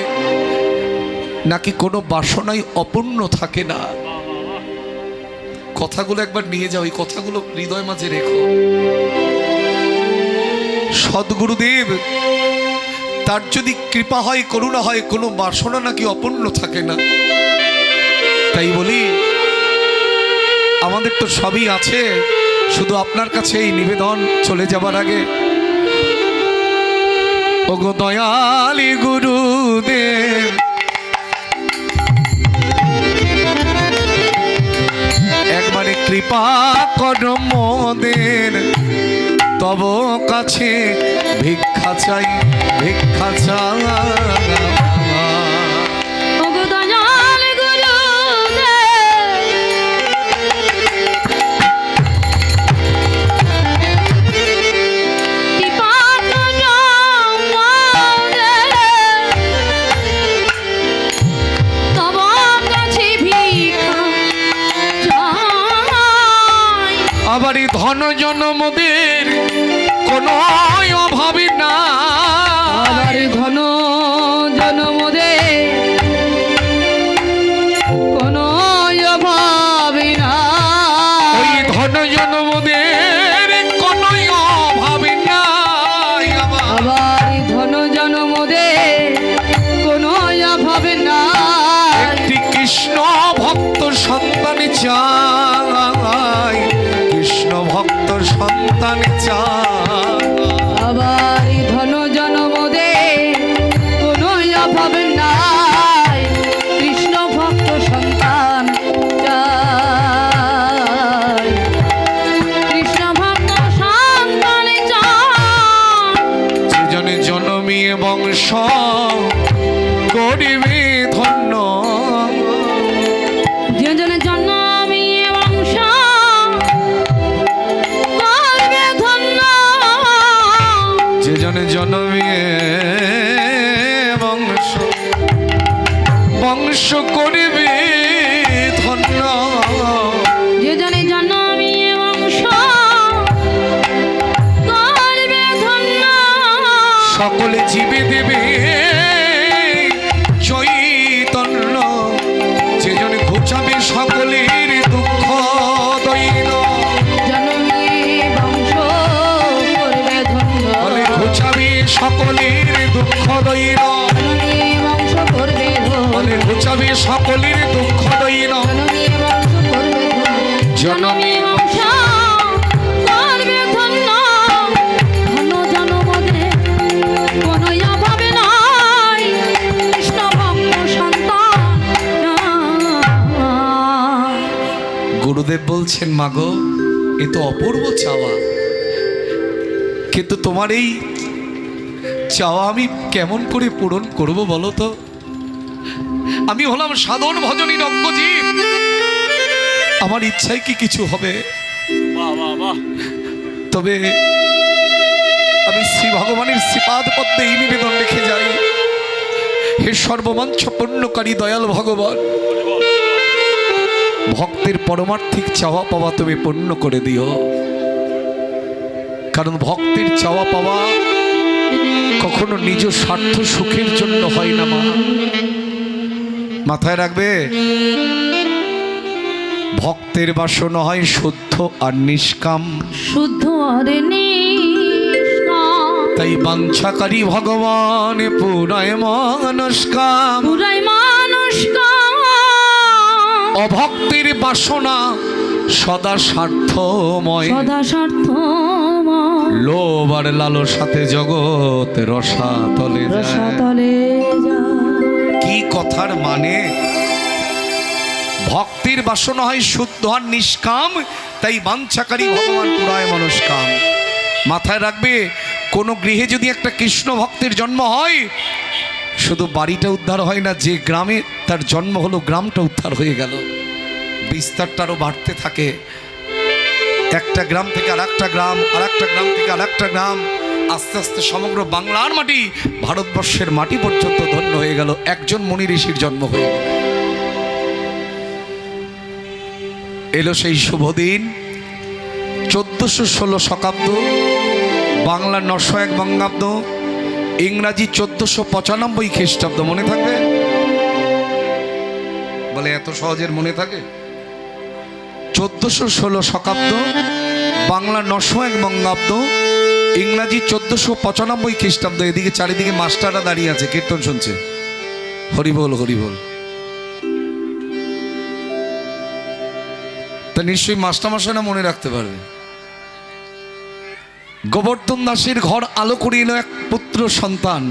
নাকি কোনো বাসনাই অপূর্ণ থাকে না। কথাগুলো একবার নিয়ে যাও, এই কথাগুলো হৃদয় মাঝে রেখো। সদ্গুরুদেব তার যদি কৃপা হয়, করুণা হয়, কোনো বাসনা নাকি অপূর্ণ থাকে না। তাই বলি আমাদের তো সবই আছে, শুধু আপনার কাছে এই নিবেদন চলে যাবার আগে, ওগো দয়ালি গুরুদেব, একবারে কৃপা করো মোদের, তব কাছে ভিক্ষা চাই, ভিক্ষা চাই। ওগো দয়াল গুরুদেব, কৃপা করো মোদের, তব কাছে ভিক্ষা চাই। আবার এই ধন জনমদের কোনো অভাবী না, আবার ধন জনমদে কোনো অভাবী না, ওই ধন জনমদের কোনো অভাবী নাই। আবার ধন জনমদে কোনো অভাবী না। একটি কৃষ্ণ ভক্ত সন্তান চাই, কৃষ্ণ ভক্ত সন্তান চাই। আবার ধন জনমদে কোনো অভাব নাই, কৃষ্ণ ভক্ত সন্তান চাই, কৃষ্ণ ভক্ত সন্তান চাই। সেজনে জনমিয়ে বংশ করিবে ধন্য, যেজনে জন্মিয়ে বংশ করবে ধন্য, যেজনে জনমিয়ে বংশ বংশ করিবে ধন্য, যেজনে জন্মিয়ে বংশ করবে ধন্য। সকলে জীবে দেবে চৈতন্য, যেজনে ঘুচাবে সকলের দুঃখ দৈন, জন্মিয়ে বংশ করবে ধন্য, বলে ঘুচাবে সকলের দুঃখ দৈন, জন্মিয়ে বংশ করবে ধন্য, বলে ঘুচাবে সকলের দুঃখ দৈন। জন্মিয়ে বংশ করবে ধন্য, জন্মিয়ে বংশ করবে ধন্য। ধন্য জনমদে কোনো অভাব নাই, কৃষ্ণ ভক্ত সন্তান। গুরুদেব বলছেন, মাগো এ তো অপূর্ব চাওয়া, কিন্তু তোমার এই চাওয়া আমি কেমন করে পূরণ করব বলো তো? আমি হলাম সাধন ভজনী রঙ্গজীব, আমার ইচ্ছায় কি কিছু হবে? তবে আমি শ্রী ভগবানের শ্রীপাদ পদ্মে এই নিবেদন রেখে যাই, হে সর্বমঞ্চ পূর্ণকারী দয়াল ভগবান, ভক্তের পরমার্থিক চাওয়া পাওয়া তুমি পূর্ণ করে দিও, কারণ ভক্তের চাওয়া পাওয়া কখনো নিজ স্বার্থ সুখের জন্য হয় না মা। মাথায় রাখবে, ভক্তের বাসনা হয় শুদ্ধ আর নিষ্কাম। শুদ্ধ আর নিষ্কাম, তাই বাঞ্ছাকারী ভগবান পুরায় মানসকাম। পুরাই মানুষ কাম। অভক্তের বাসনা সদা স্বার্থময়, সদা স্বার্থময়। লোভ আর লালসাতে জগৎ রসাতলে যায়। রসাতলে যায়। কি কথার মানে? ভক্তির বাসনা হয় শুদ্ধ আর নিষ্কাম, তাই বাঞ্ছাকারী ভগবান পুরায় মনস্কাম। মাথায় রাখবে, কোনো গৃহে যদি একটা কৃষ্ণ ভক্তের জন্ম হয়, শুধু বাড়িটা উদ্ধার হয় না, যে গ্রামে তার জন্ম হলো গ্রামটা উদ্ধার হয়ে গেল। বিস্তারটা আরও বাড়তে থাকে, একটা গ্রাম থেকে আর একটা গ্রাম, আর একটা গ্রাম থেকে আর একটা গ্রাম, আস্তে আস্তে সমগ্র বাংলার মাটি, ভারতবর্ষের মাটি পর্যন্ত ধন্য হয়ে গেল। একজন মুনি ঋষির জন্ম হয়ে গেল। এলো সেই শুভ দিন, 1416 শকাব্দ, বাংলা 901 বঙ্গাব্দ, ইংরাজি 1495 খ্রিস্টাব্দ। মনে থাকবে? বলে এত সহজের মনে থাকে? 1416 শকাব্দ, বাংলা 901 বঙ্গাব্দ, ইংরাজি 1495 খ্রিস্টাব্দ। এদিকে চারিদিকে মাস্টাররা দাঁড়িয়ে আছে, কীর্তন শুনছে। হরিবল হরিবল। তা নিশ্চয়ই মাস্টারমশাইরা মনে রাখতে পারবে। গোবর্ধন দাসের ঘর আলো করিল এক পুত্র সন্তান।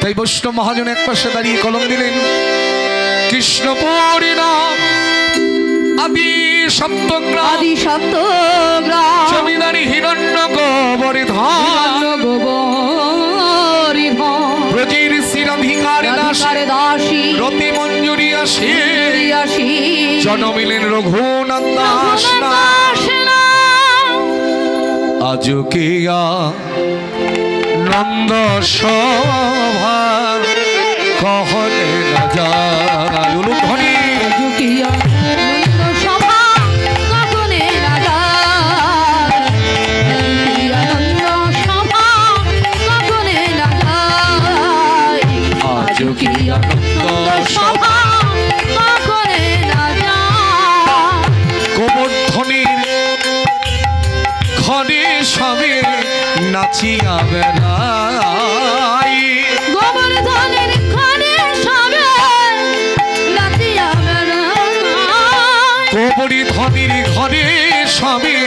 তাই বৈষ্ণব মহাজন এক পাশে দাঁড়িয়ে কলম দিলেন, কৃষ্ণপুরী নাম আদি সপ্তগ্রাম, আদি সপ্তগ্রাম। জমিদারি হিরণ্য গোবর্ধন, গোবর্ধন। ব্রজের শিরাধিকার দাস দাসী রতি মঞ্জুরি আসি, আসি। জন্মিলেন রঘুনাথ দাস দাস নাম। আজ কিয়া নন্দ সভা কহলে না যায়। উলুধ্বনি। যুকিয়া নন্দ সভা কখনে না যায়। যুকিয়া নন্দ সভা কখনে না যায়। আজ কিয়া নন্দ সভা কখনে না যায়। গোবর্ধনের ঘরে সবে নাচিয়া বেড়াই, গোবর্ধনের ঘরে সবে নাচিয়া বেড়ায়। গোবর্ধনের ঘরে সবে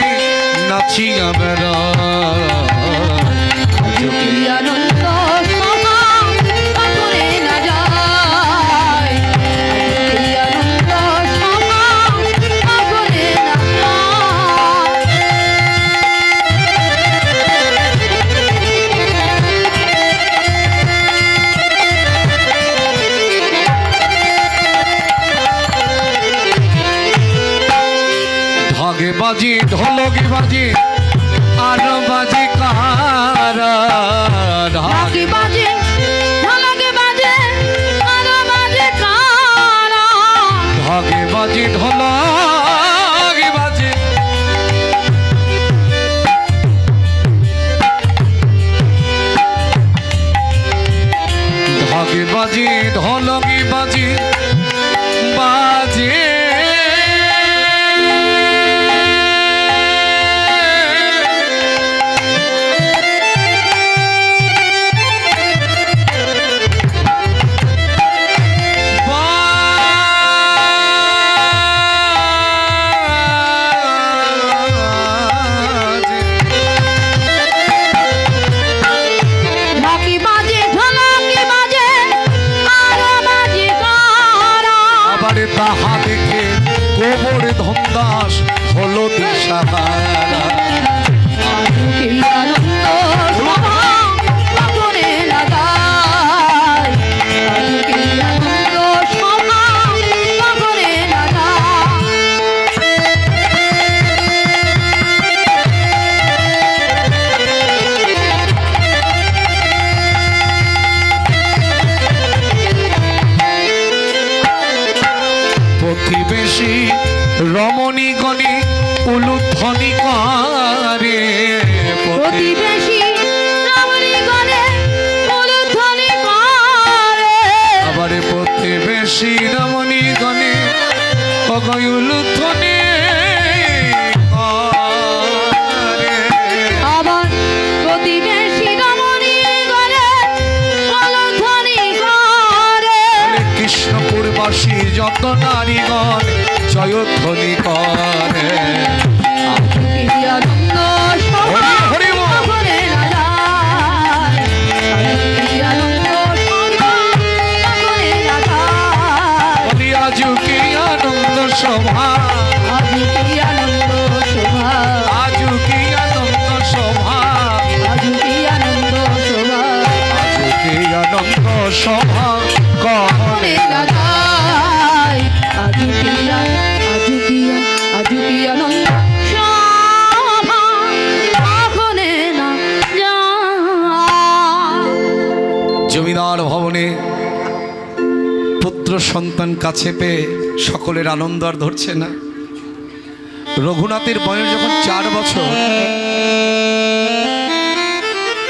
নাচিয়া বেড়াই। যুকিয়া নন্দ সভা কখনে না যায়। যুকিয়া নন্দ সভা কখনে না ঢাকে বাজি ঢোলকে বাজি আর বাজি কারা, ঢাকি বাজে ঢোলকে বাজে আর বাজে কারা। ঢাকে বাজি ঢোলকে বাজি ঢাকে বাজি ঢোলকে বাজি বাজে ঢাকি বাজে ঢোলকে বাজে আর বাজে কারা। আবার তাহা দেখে গোবর্ধন দাস হলো দিশাহারা। যুকিয়া নন্দ সভা কখনে না যায়। যুকিয়া নন্দ সভা কখনে না যায়। প্রতিবেশ গণে উলুধ্বনি করে প্রতিবেশী রমণী গণে উলুধ্বনি করে। আবার প্রতিবেশী রমণী গণে উলুধ্বনি করে। আবার প্রতিবেশী রমণী গণে উলুধ্বনি করে। কৃষ্ণপুরবাসী যত নারীগণ জয়ধ্বনি করে। কি আনন্দ সভা হরি বল। গগনে না যায়। কি আনন্দ সভা গগনে না যায়। বলি আজু কি আনন্দ সভা, আজি কি আনন্দ শোভা, আজু কি আনন্দ সভা, আজি কি আনন্দ শোভা আজু কি আনন্দ সভা গগনে না যায়। আজি কি আনন্দ শোভা গগনে না যায়। জমিদার ভবনে পুত্র সন্তান কাছে পেয়ে সকলের আনন্দ আর ধরছে না। রঘুনাথের বয়স যখন 4 বছর,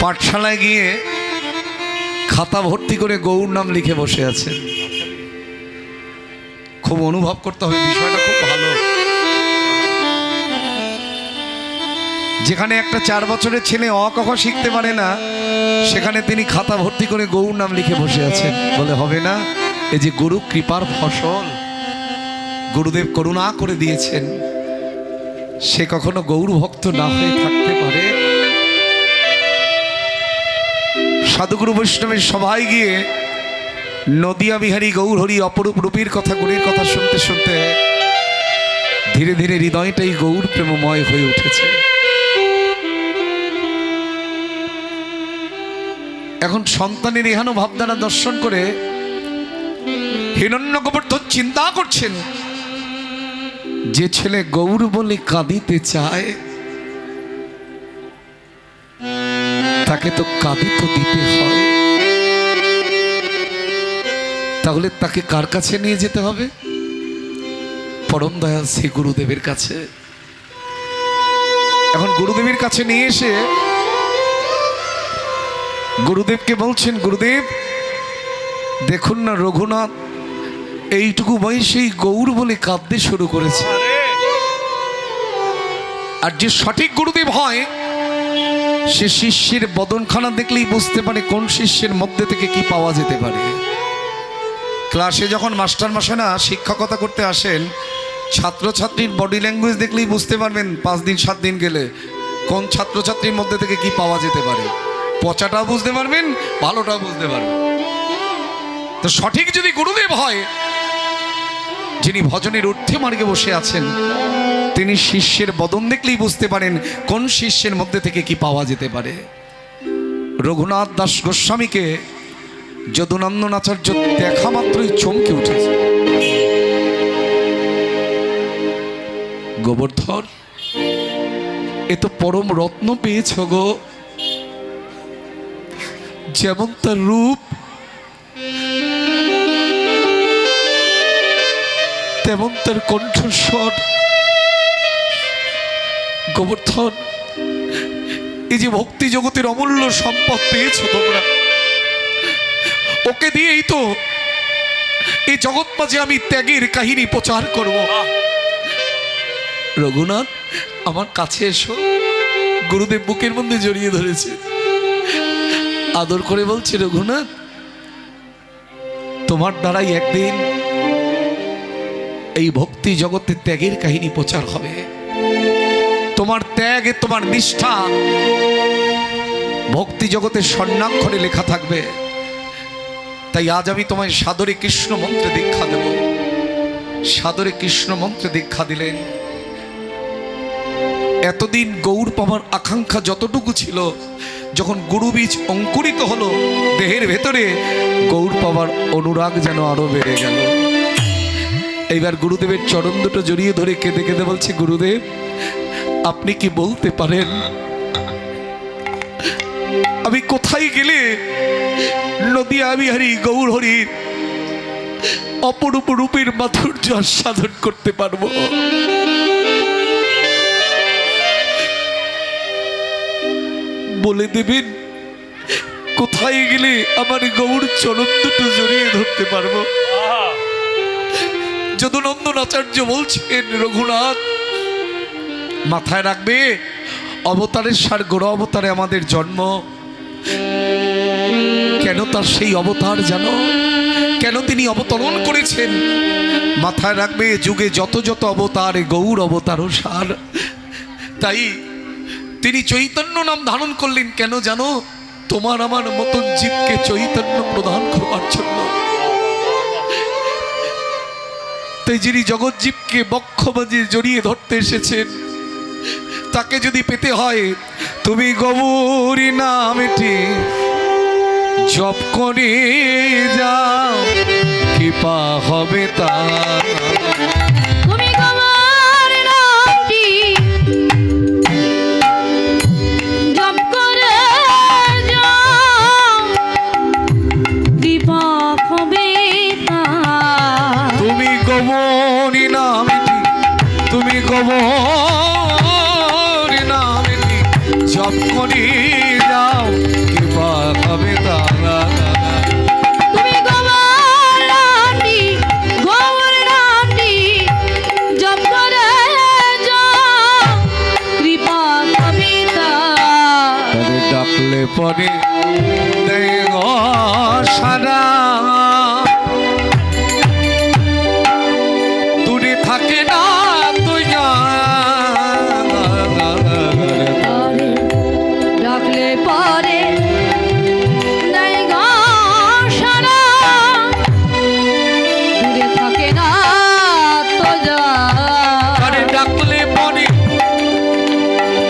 পাঠশালায় গিয়ে খাতা ভর্তি করে গৌর নাম লিখে বসে আছে। খুব অনুভব করতে হবে, বিষয়টা খুব ভালো। যেখানে একটা 4 বছরের ছেলে অ ক খ শিখতে পারে না, সেখানে তিনি খাতা ভর্তি করে গৌর নাম লিখে বসে আছেন। বলে হবে না, এই যে গুরু কৃপার ফসল, গুরুদেব করুণা করে দিয়েছেন, সে কখনো গৌর ভক্ত না হয়ে থাকতে পারে? সাধুগুরু বৈষ্ণবের সভায় গিয়ে নদিয়া বিহারী গৌর হরি অপরূপ রূপীর কথা, গুণের কথা শুনতে শুনতে ধীরে ধীরে হৃদয়টাই গৌর প্রেমময় হয়ে উঠেছে। এখন সন্তানের এহানো ভাবধারা দর্শন করে হিরণ্য গোবর্ধন চিন্তা করছেন, যে ছেলে গৌর বলে কাঁদিতে চায় তাকে তো কাঁদিতে দিতে হয়, তাহলে তাকে কার কাছে নিয়ে যেতে হবে? পরম দয়াল শ্রী গুরুদেবের কাছে। এখন গুরুদেবের কাছে নিয়ে এসে গুরুদেবকে বলছেন, গুরুদেব দেখুন না, রঘুনাথ এইটুকু বয়সেই গৌর বলে কাঁদতে শুরু করেছে। আর যে সঠিক গুরুদেব হয়, সে শিষ্যের বদনখানা দেখলেই বুঝতে পারে কোন শিষ্যের মধ্যে থেকে কি পাওয়া যেতে পারে। ক্লাসে যখন মাস্টার মশাইরা শিক্ষকতা করতে আসেন, ছাত্রছাত্রীর বডি ল্যাঙ্গুয়েজ দেখলেই বুঝতে পারবেন 5 দিন 7 দিন গেলে কোন ছাত্রছাত্রীর মধ্যে থেকে কি পাওয়া যেতে পারে। পচাটাও বুঝতে পারবেন, ভালোটাও বুঝতে পারবেন। তো সঠিক যদি গুরুদেব হয়, যিনি ভজনের ঊর্ধ্বে মার্গে বসে আছেন, তিনি শিষ্যের বদন দেখলেই বুঝতে পারেন কোন শিষ্যের মধ্যে থেকে কি পাওয়া যেতে পারে। রঘুনাথ দাস গোস্বামীকে যদুনন্দন আচার্য দেখা মাত্রই চমকে উঠেছে। গোবর্ধন, এ তো পরম রত্ন পেয়েছ গো। যেমন তার রূপ, তেমন তার কণ্ঠস্বর। গোবর্ধন, এই যে ভক্তি জগতের অমূল্য সম্পদ পেয়েছো তোমরা, ওকে দিয়েই তো এই জগৎ মাঝে আমি ত্যাগের কাহিনী প্রচার করব। রঘুনাথ, আমার কাছে এসো। গুরুদেব বুকের মধ্যে জড়িয়ে ধরেছে, আদর করে বলছে, রঘুনাথ তোমার দ্বারাই একদিন এই ভক্তি জগতে ত্যাগের কাহিনী প্রচার হবে। তোমার ত্যাগে, তোমার নিষ্ঠা ভক্তি জগতের স্বর্ণাক্ষরে লেখা থাকবে। তাই আজ আমি তোমায় সাদরে কৃষ্ণ মন্ত্রে দীক্ষা দেব। সাদরে কৃষ্ণ মন্ত্রে দীক্ষা দিলেন। এতদিন গৌর পাবার আকাঙ্ক্ষা যতটুকু ছিল, যখন গুরু বীজ অঙ্কুরিত হলো দেহের ভেতরে, গৌর পাবার অনুরাগ যেন আরো বেড়ে গেল। এইবার গুরুদেবের চরণ দুটো জড়িয়ে ধরে কেঁদে কেঁদে বলছে, গুরুদেব আপনি কি বলতে পারেন আমি কোথায় গেলে নদিয়া বিহারী গৌর হরির অপরূপ রূপের মাধুর্য আস্বাদন করতে পারবো? বলে দেবেন কোথায় গেলে আমার গৌর চরণ দুটো জড়িয়ে ধরতে পারবো? যদুনন্দন আচার্য বলছেন, রঘুনাথ মাথায় রাখবে, অবতারের সার গোড়া অবতারে আমাদের জন্ম। কেন তার সেই অবতার জানো? কেন তিনি অবতরণ করেছেন? মাথায় রাখবে, যুগে যত যত অবতার গৌর অবতারও সার। তাই তিনি চৈতন্য নাম ধারণ করলেন কেন জানো? তোমার আমার মতন জীবকে চৈতন্য প্রদান করবার জন্য। তাই যিনি জগৎ জীবকে বক্ষ বাজে জড়িয়ে ধরতে এসেছেন, তাকে যদি পেতে হয়, তুমি গৌরী নামটি জপ করে যাও, কৃপা হবে তার। তুমি গৌর নামটি জপ করে যাও, কৃপা হবে তার। তুমি গৌরী নামটি, তুমি গৌরী নামটি জপ করে যাও, কৃপা হবে তারা। তুমি গৌর নামটি, গৌর নামটি জপ করে যাও, কৃপা হবে তার। তবে ডাকলে পরে দেয় গো সারা, দূরে থাকে না তুই ডাকলে পরে দেয় গো সাড়া, দূরে থাকে না তো যা। আরে ডাকলে পরে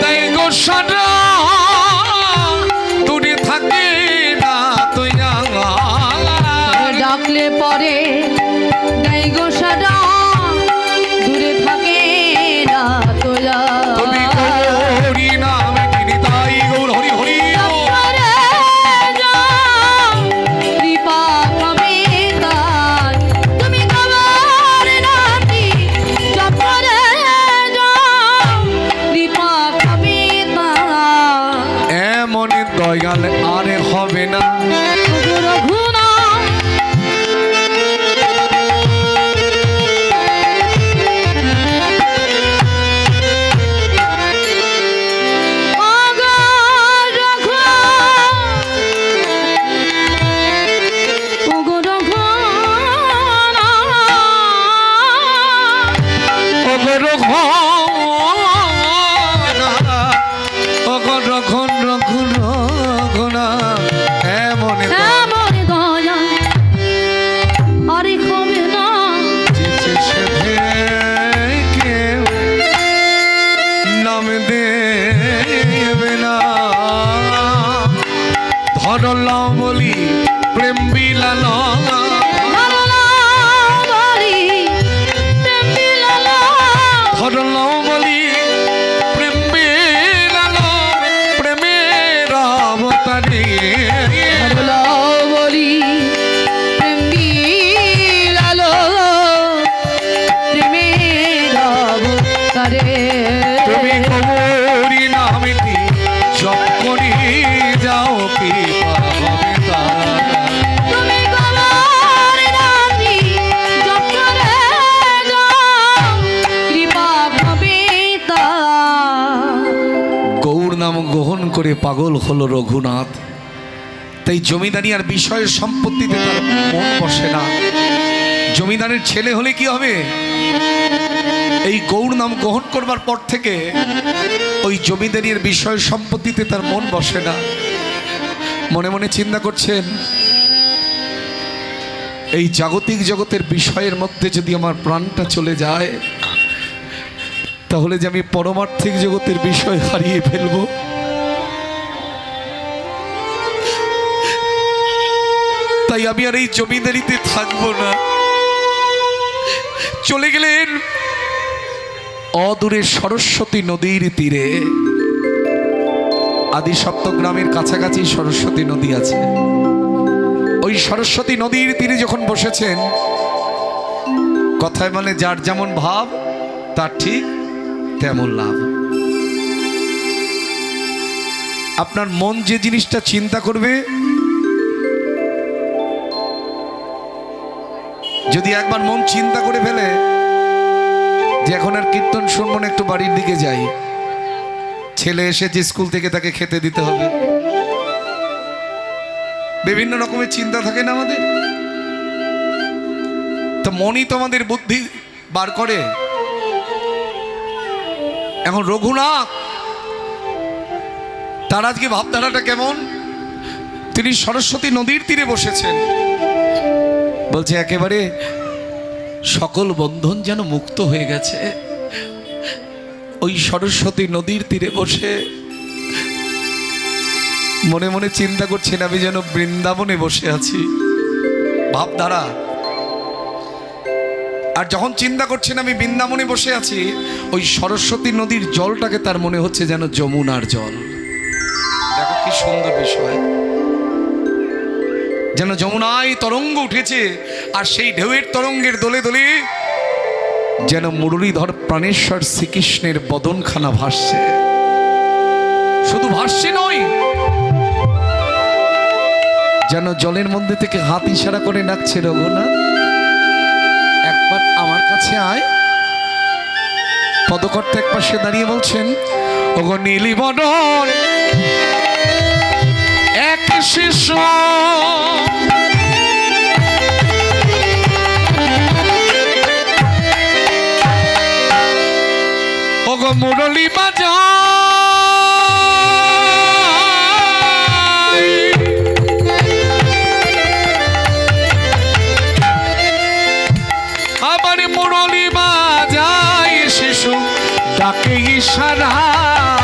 দেয় গো সারা, দূরে থাকে না তুই ডাকলে পরে দেয় গো সাড়া, দূরে থাকে না তো যা। তুমি গৌরী নামে তিনি তাই গৌর হরি হরি জপ করে যাও, কৃপা হবে তার। তুমি গৌর নামটি জপ করে যাও, কৃপা হবে তার। এমন দয়াল আরে হবে না। রঘুনাথ বলি প্রেম বিলাল ধরল বলি প্রেম বিলাল প্রেমের অবতারে তুমি গৌরী নামটি জপ করি যাও কি হবে তার। গৌর নাম গ্রহণ করে পাগল হলো রঘুনাথ। তাই জমিদারি আর বিষয়ের সম্পত্তিতে তার মন বসে না। জমিদারের ছেলে হলে কি হবে? এই গৌর নাম গ্রহণ করবার পর থেকে ওই জমিদারির বিষয় সম্পত্তিতে তার মন বসে না। মনে মনে চিন্তা করছেন, এই জাগতিক জগতের বিষয়ের মধ্যে যদি আমার প্রাণটা চলে যায়, তাহলে যে আমি পরমার্থিক জগতের বিষয় হারিয়ে ফেলব। তাই আমি আর এই জমিদারিতে থাকবো না। চলে গেলেন অদূরে সরস্বতী নদীর তীরে। আদি সপ্তগ্রামের কাছাকাছি সরস্বতী নদী আছে। ওই সরস্বতী নদীর তীরে যখন বসেছেন, কথায় মানে যার যেমন ভাব তার ঠিক তেমন লাভ। আপনার মন যে জিনিসটা চিন্তা করবে, যদি একবার মন চিন্তা করে ফেলে যে এখন আর কীর্তন শুনবো না, একটু বাড়ির দিকে যাই, ছেলে এসেছে স্কুল থেকে, তাকে খেতে দিতে হবে, বিভিন্ন রকমের চিন্তা থাকে না আমাদের। তো মনই তো আমাদের বুদ্ধি বার করে। এখন রঘুনাথ তার আজকে ভাবধারাটা কেমন, তিনি সরস্বতী নদীর তীরে বসেছেন, বলছে একেবারে সকল বন্ধন যেন মুক্ত হয়ে গেছে। ওই সরস্বতী নদীর তীরে বসে মনে মনে চিন্তা করছেন আমি যেন বৃন্দাবনে বসে আছি, ভাবধারা। আর যখন চিন্তা করছেন আমি বৃন্দাবনে বসে আছি, ওই সরস্বতী নদীর জলটাকে তার মনে হচ্ছে যেন যমুনার জল। দেখো কি সুন্দর বিষয়, যেন যমুনায় তরঙ্গ উঠেছে, আর সেই ঢেউয়ের তরঙ্গের দোলে দোলে যেন মুরলীধর প্রাণেশ্বর শ্রীকৃষ্ণের বদনখানা ভাসছে। শুধু ভাসছে নয়, যেন জলের মধ্যে থেকে হাত ইশারা করে ডাকছে, রঘুনাথ একবার আমার কাছে আয়। পদকর্তা এক পাশে দাঁড়িয়ে বলছেন, ওগো নীলিবদন এক শিশু, ওগো মুরলী বাজা, আবার মুরলী বাজায় শিশু ডাকে ইশারায়,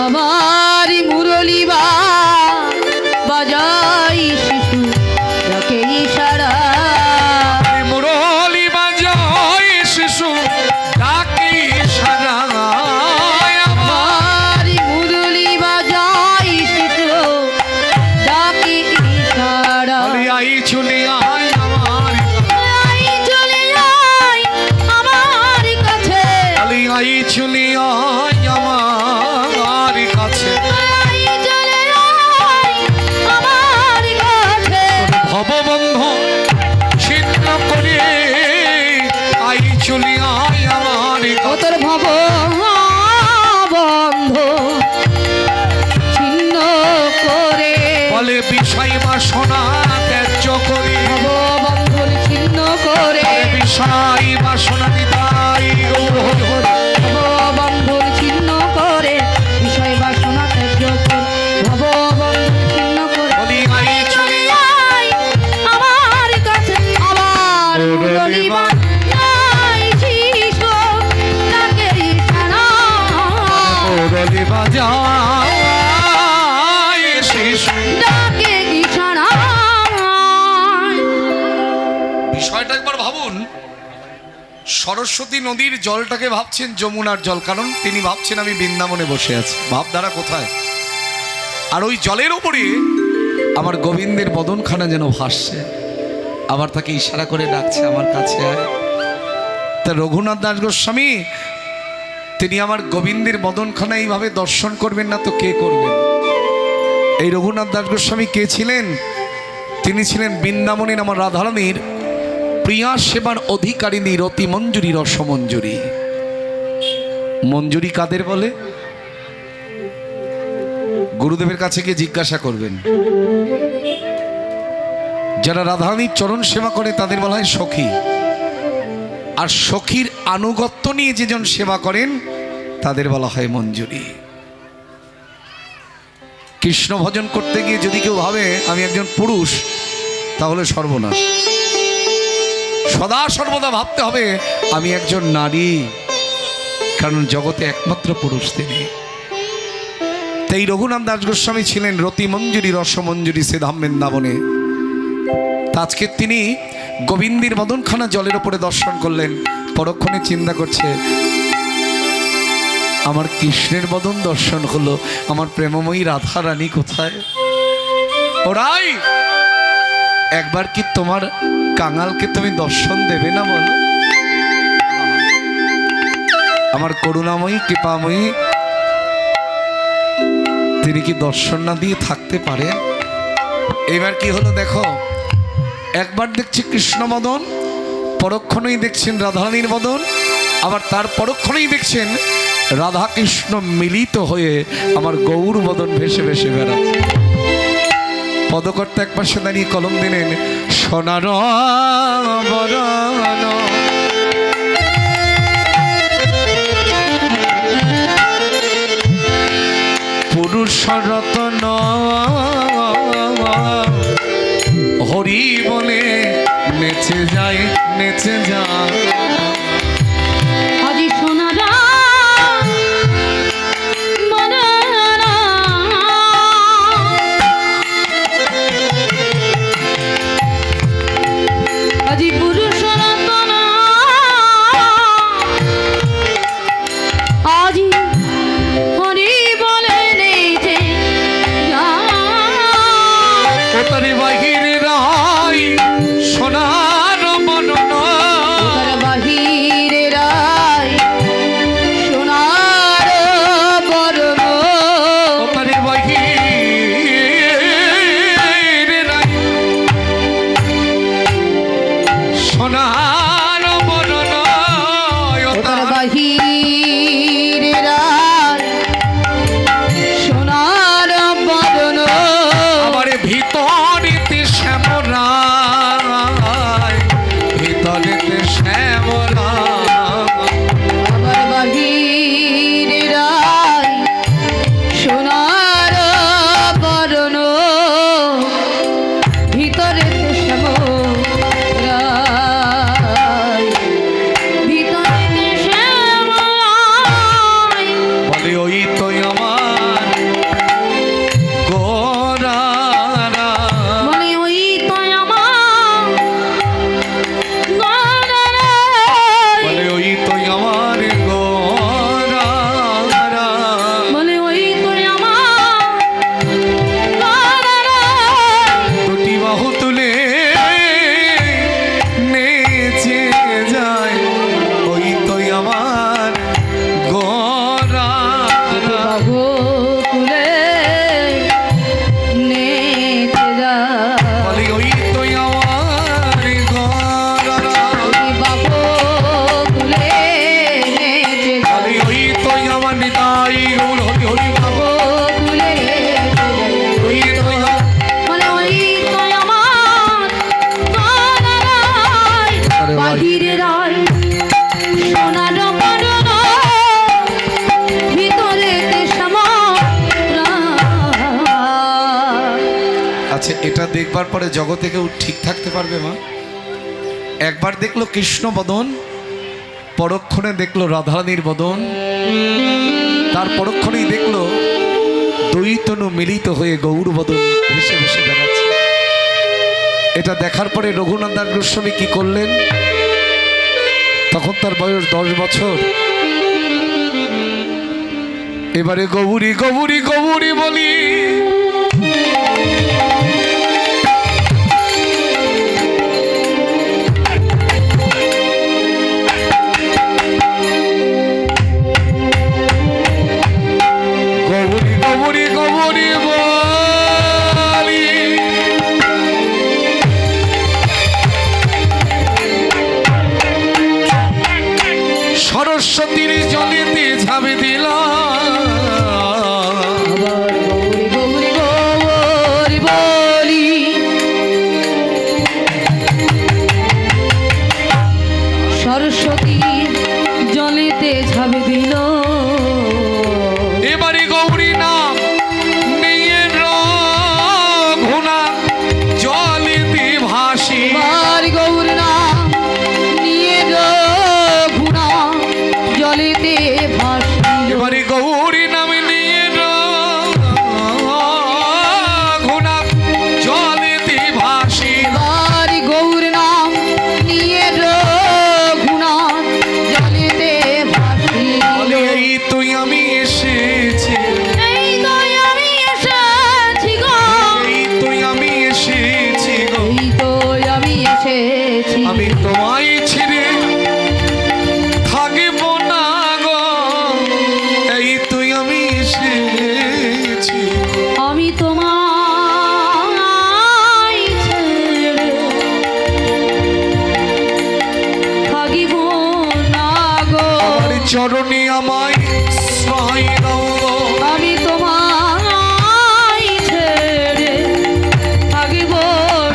আমার মুরলী বাজাই শিশু ডাকে ইশারা, মুরলী বাজায় শিশু ডাকে ইশারায়, আমার মুরলী বাজাই শিশু ডাকে ইশারা। আই চলে আয় আমার, আই চলে আয় আমার কাছে, আই চলে আয় আমার কাছে, আই চলে আয় আমার কাছে, ভববন্ধ ছিন্ন করে আই চলে আয় আমার ও কাছে। তোর ভব বন্ধ ছিন্ন করে, বলে বিষয় বাসনা ত্যায্য করি, ভব বন্ধন ছিন্ন করে, বিষয় বাসনা নিতাই গৌর হরি হরি। ভব বন্ধন ছিন্ন করে, বিষয় বাসনা ত্যায্য করে, ভব বন্ধন ছিন্ন করে, বলি আই চলে আয় আমার কাছে, আমার মুরলী বাজাই শিশু ডাকে ইশারা, মুরলী বাজায় শিশু। ডাকে ইশারা। বিষয়টা একবার ভাবুন, সরস্বতী নদীর জলটাকে ভাবছেন যমুনার জল, কারণ তিনি ভাবছেন আমি বৃন্দাবনে বসে আছি, ভাবধারা কোথায়। আর ওই জলের উপরে আমার গোবিন্দের বদনখানা যেন ভাসছে, আবার তাকে ইশারা করে ডাকছে আমার কাছে আয়। তা রঘুনাথ দাস গোস্বামী তিনি আমার গোবিন্দের বদনখানা এইভাবে দর্শন করবেন না তো কে করবেন? এই রঘুনাথ দাস গোস্বামী কে ছিলেন? তিনি ছিলেন বৃন্দাবনের আমার রাধারানীর প্রিয়া সেবার অধিকারিণী রতি মঞ্জুরি রসমঞ্জুরি। মঞ্জুরি কাদের বলে? গুরুদেবের কাছে গিয়ে জিজ্ঞাসা করবেন। যারা রাধারানীর চরণ সেবা করে তাদের বলা হয় সখী, আর সখীর আনুগত্য নিয়ে যেজন সেবা করেন তাদের বলা হয় মঞ্জুরি। কৃষ্ণ ভজন করতে গিয়ে যদি কেউ ভাবে আমি একজন পুরুষ, তাহলে সর্বনাশ। সদা সর্বদা ভাবতে হবে আমি একজন নারী, কারণ জগতে একমাত্র পুরুষ তিনি। তাই রঘুনাথ দাস গোস্বামী ছিলেন রতি মঞ্জুরি রসমঞ্জুরি সে ধাম বৃন্দাবনে। আজকে তিনি গোবিন্দের বদনখানা জলের ওপরে দর্শন করলেন, পরক্ষণে চিন্তা করছে আমার কৃষ্ণের বদন দর্শন হলো, আমার প্রেমময়ী রাধা রানী কোথায়? ওরাই একবার কি তোমার কাঙালকে তুমি দর্শন দেবে না বলো? আমার করুণাময়ী কৃপাময়ী তিনি কি দর্শন না দিয়ে থাকতে পারেন? এবার কি হলো দেখো, একবার দেখছি কৃষ্ণ বদন, পরক্ষণেই দেখছেন রাধারানীর বদন, আবার তার পরক্ষণেই দেখছেন রাধা কৃষ্ণ মিলিত হয়ে আমার গৌর বদন ভেসে ভেসে বেড়াচ্ছে। পদকর্তা এক পাশে দাঁড়িয়ে কলম দিলেন, সোনার বরণ পুরুষ রতন হরি বলে নেচে যায় নেচে যায়। আজি সোনারা মনারা আজি পুরুষ রতন আজি হরি বলে নেচে যায়। ওতারি বাহিরে রাই সোনার বরণ তার বাহিরে রাই সোনার বরণ ওতারি বাহিরে রাই সোনার বরণ তার বাহিরে রাই সোনার বরণ আমার ভিতরেতে শ্যামরায় ভিতরেতে শ্যামরায় আমার বাহিরে রাই সোনার বরণ ভিতরে শ্যাম রাই ভিতরে শ্যাম রাই বলে ওই তো আমার গোরারা বলে ওই তো আমার গলারা বলে ওই তো আমার গোরারা বলে ওই তো আমার গলারা দুটি বাহু তুলে নেচে যায় ওই তো আমার গোরারা বাহু তুলে নেচে যায় বলে ওই তো আমার গোরারা বাহু তুলে নেচে যায় বলে ওই তো আমার নিতাই গৌর হরি হরি বাবু বাহু তুলে ওই তো বলে ওই তো আমার গলারাই বাহিরে রাই সোনার বরণ ভিতরেতে শ্যাম রাই। আচ্ছা, এটা দেখবার পরে জগতে কেউ ঠিক থাকতে পারবে মা? একবার দেখলো কৃষ্ণ বদন, পরক্ষণে দেখলো রাধারানীর বদন, তার পরক্ষণেই দেখলো দুই তনু মিলিত হয়ে গৌর বদন ভেসে ভেসে বেড়াচ্ছে। এটা দেখার পরে রঘুনাথ দাস গোস্বামী কি করলেন? তখন তার বয়স 10 বছর। এবারে গৌরী গৌরী গৌরী বলি গৌরী গৌরী গৌরী বলি সরস্বতীর জলেতে ঝাঁপে দিল আবার গৌরী গৌরী গৌরী বলি সরস্বতী জলেতে ঝাঁপ দিল এবারে গৌরী নাম নিয়ে রঘুনা জলেতে ভাসি এবার গৌর নাম নিয়ে রঘুনা জলেতে ভাসিল এবারে গৌরী নাম নিয়ে চরণে আমায় শ্রয় দাও গো। আমি তোমায় ছেড়ে থাকিব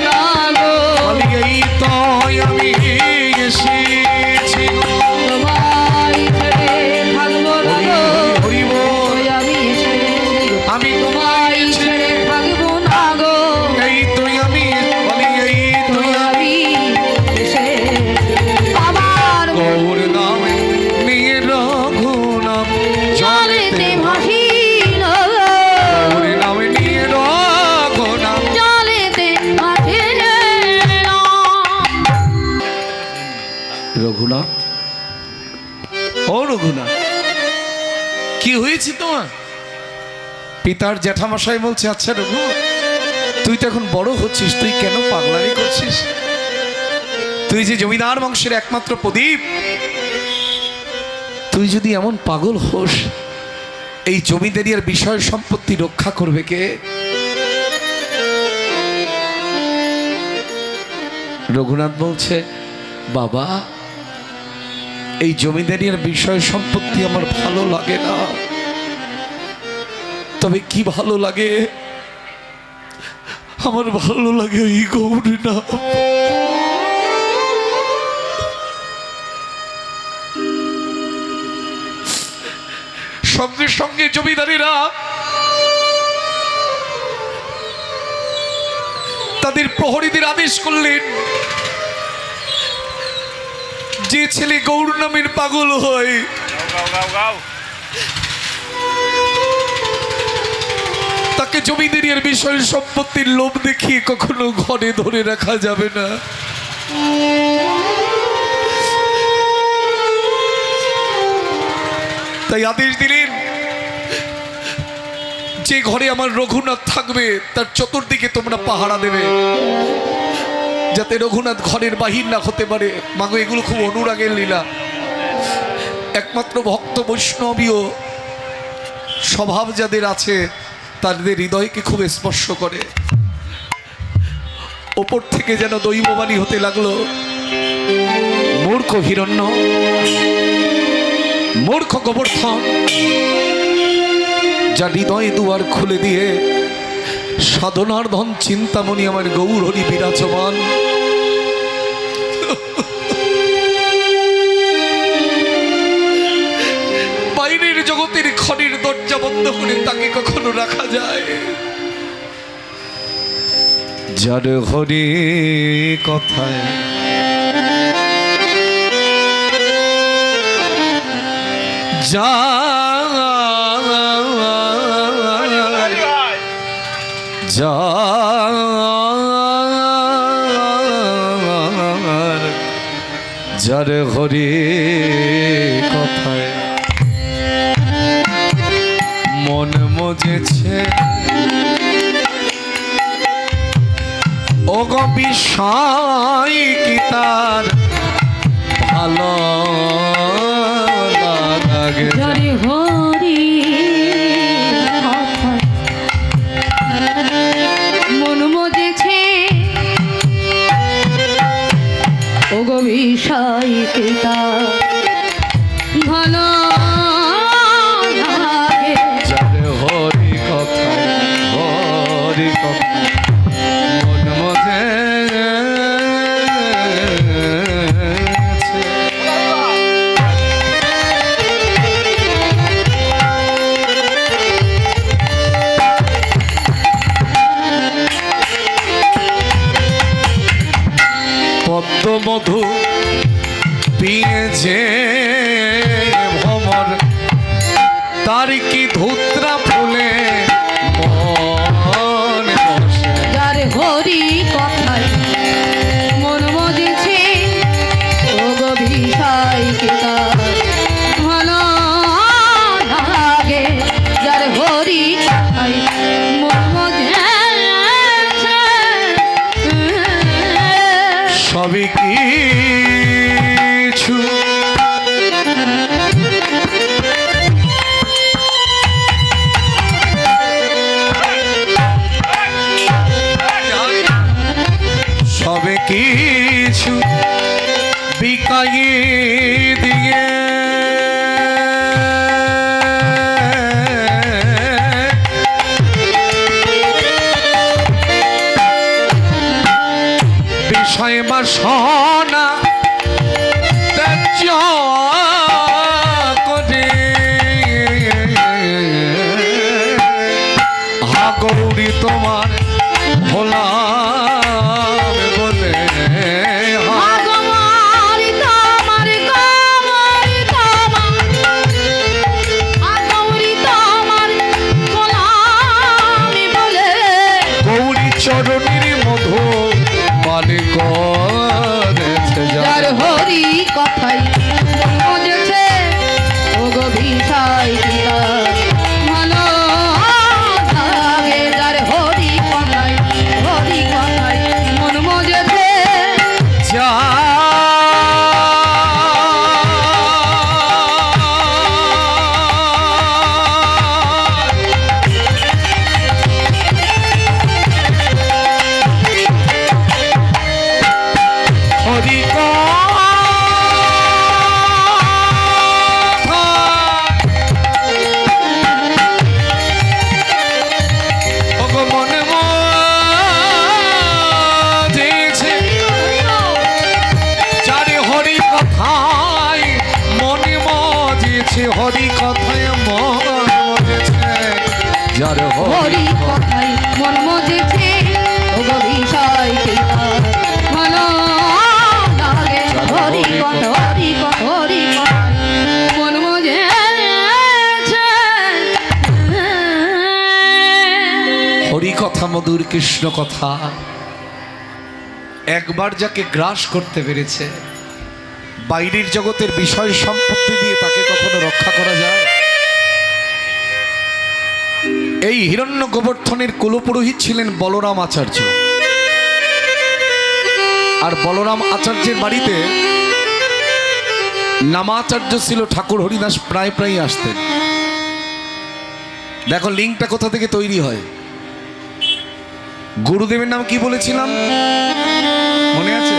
না গো। বলি এই তো আমি এসেছি গো। তোমায় ছেড়ে থাকবো না গো। হরি বল। ওই আমি এসেছি গো। আমি তোমায় ছেড়ে থাকবো না গো। এই তুই আমি বলি এই তুই আমি এসে আমার গৌর নামে নিয়ে রঘুনাম জলেতে ভাসিল গৌর নামে নিয়ে রঘুনাম। জলেতে ভাসিল রঘুনাথ, ও রঘুনাথ, কি হয়েছে তোমার? পিতার জ্যাঠামশাই বলছে, আচ্ছা রঘু, তুই তো এখন বড় হচ্ছিস, তুই কেন পাগলামি করছিস? তুই যে জমিদার বংশের একমাত্র প্রদীপ, তুই যদি এমন পাগল হোস, এই জমিদারির বিষয় সম্পত্তি রক্ষা করবে কে? রঘুনাথ বলছে, বাবা, এই জমিদারির বিষয় সম্পত্তি আমার ভালো লাগে না। তবে কি ভালো লাগে? আমার ভালো লাগে এই গৌরী নাম। সঙ্গে সঙ্গে জমিদারেরা তাদের প্রহরীদের আদেশ করলেন, যে ছেলে গৌর নামের পাগল হয় তাকে জমিদারির বিষয় সম্পত্তির লোভ দেখিয়ে কখনো ঘরে ধরে রাখা যাবে না। তাই আদেশ দিলেন, যে ঘরে আমার রঘুনাথ থাকবে তার চতুর্দিকে তোমরা পাহারা দেবে, যাতে রঘুনাথ ঘরের বাহির না হতে পারে। মাগো, এগুলো খুব অনুরাগের লীলা। একমাত্র ভক্ত বৈষ্ণবীয় স্বভাব যাদের আছে তাদের হৃদয়কে খুব স্পর্শ করে। ওপর থেকে যেন দৈববাণী হতে লাগলো, মূর্খ হিরণ্য, মূর্খ গোবর্ধন, যা হৃদয়ে দুয়ার খুলে দিয়ে সাধনার ধন চিন্তামণি আমার গৌর হরি বিরাজমান। বাইরের জগতের খনির দরজা বন্ধ করে তাকে কখনো রাখা যায়? যার হরি কথায় যা যার হরি কথায় মন মজেছে, ও গো বিষয় কি তার ভালো লাগে? হরি হরি কথায় মন মজেছে, ও গো বিষয় পিতা ভালো লাগে। যার হরি কথায় হরি কথায় মন মজেছে। পদ্ম মধু পিয়ে যে ভব সোনা ত্যায্য করে হা গৌরী তোমার ভোলাম বলে হা আগমারি তোমার গৌরী তোমার গোলামি বলে গৌরী চরণীর মধু পানি করেছে যার হরি কথাই বুঝেছে ও গো বিষয় কিনা ভালো লাগে যার হরি কথাই মন বুঝেছে যা হরি হরি কথায় মন মজেছে যার হরি কথাই মন বুঝেছে ও গো বিষয় কিনা ভালো লাগে হরি কথাই মন বুঝেছে হরি কথা মধুর কৃষ্ণ কথা একবার যাকে গ্রাস করতে পেরেছে বাইরের জগতের বিষয় সম্পত্তি দিয়ে তাকে কখনো রক্ষা করা যায়? এই হিরণ্য গোবর্ধনের কুলপুরোহিত ছিলেন বলরাম আচার্য। আর বলরাম আচার্যের বাড়িতে নামাচার্য ছিল ঠাকুর হরিদাস প্রায় প্রায় আসতেন। দেখো লিঙ্কটা কোথা থেকে তৈরি হয়। গুরুদেবের নাম কি বলেছিলাম মনে আছে?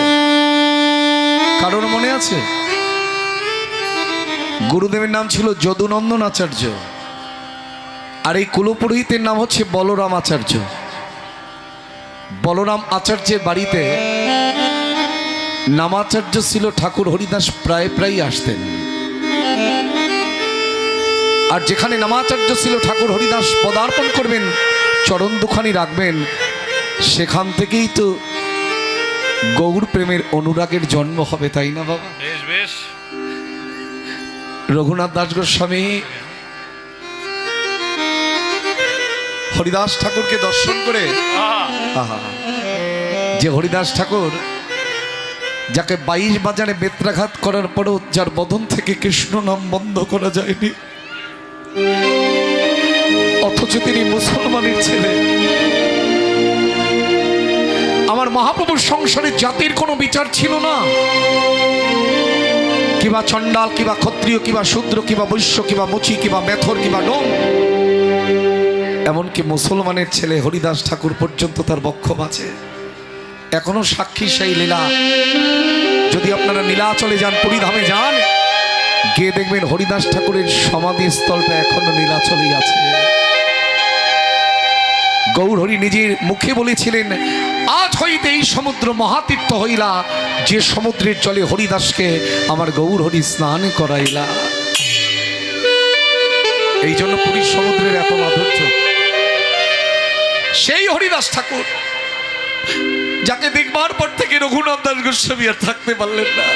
কারোর মনে আছে? গুরুদেবের নাম ছিল যদুনন্দন আচার্য, আর এই কুলপুরোহিতের নাম হচ্ছে বলরাম আচার্য। বলরাম আচার্যের বাড়িতে নামাচার্য ছিল ঠাকুর হরিদাস প্রায় প্রায় আসতেন। আর যেখানে নামাচার্য ছিল ঠাকুর হরিদাস পদার্পণ করবেন, চরণ দুখানি রাখবেন, সেখান থেকেই তো গৌর প্রেমের অনুরাগের জন্ম হবে, তাই না বাবা? বেশ বেশ। রঘুনাথ দাস গোস্বামী হরিদাস ঠাকুরকে দর্শন করে, আহা, যে হরিদাস ঠাকুর যাকে 22 বাজারে বেত্রাঘাত করার পরও যার বদন থেকে কৃষ্ণ নাম বন্ধ করা যায়নি, অথচ তিনি মুসলমানের ছেলে। আমার মহাপ্রভুর সংসারে জাতির কোনো বিচার ছিল না, কিবা চণ্ডাল, কিবা ক্ষত্রিয়, কিবা শূদ্র, কিবা বৈশ্য, কিবা মুচি, কিবা মেথর, কিবা ডোম। এমনকি মুসলমানের ছেলে হরিদাস ঠাকুর পর্যন্ত তার বক্ষ বাঁচে। এখনো সাক্ষী সেই লীলা। যদি আপনারা নীলাচলে যান, পুরীধামে যান, গিয়ে দেখবেন হরিদাস ঠাকুরের সমাধি স্থলটা এখনো নীলাচলেই আছে। গৌরহরি নিজের মুখে বলেছিলেন, আজ হইতে এই সমুদ্র মহাতীর্থ হইলা, যে সমুদ্রের জলে হরিদাসকে আমার গৌরহরি স্নান করাইলা। এই জন্য পুরীর সমুদ্রের এত মাধুর্য। সেই হরিদাস ঠাকুর যাকে দেখবার পর থেকে রঘুনাথ দাস গোস্বামী আর থাকতে পারলেন না।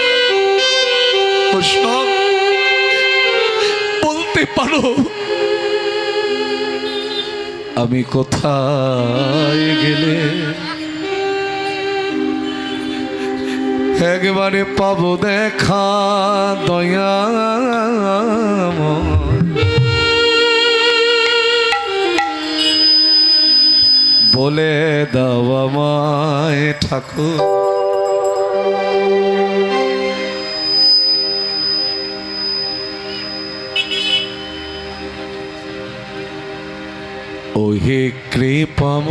বৈষ্ণব বলতে পারো আমি কোথায় গেলে একবারে পাবো দেখা দয়া, বলে দাও আমায় ঠাকুর। ওহে কৃপাম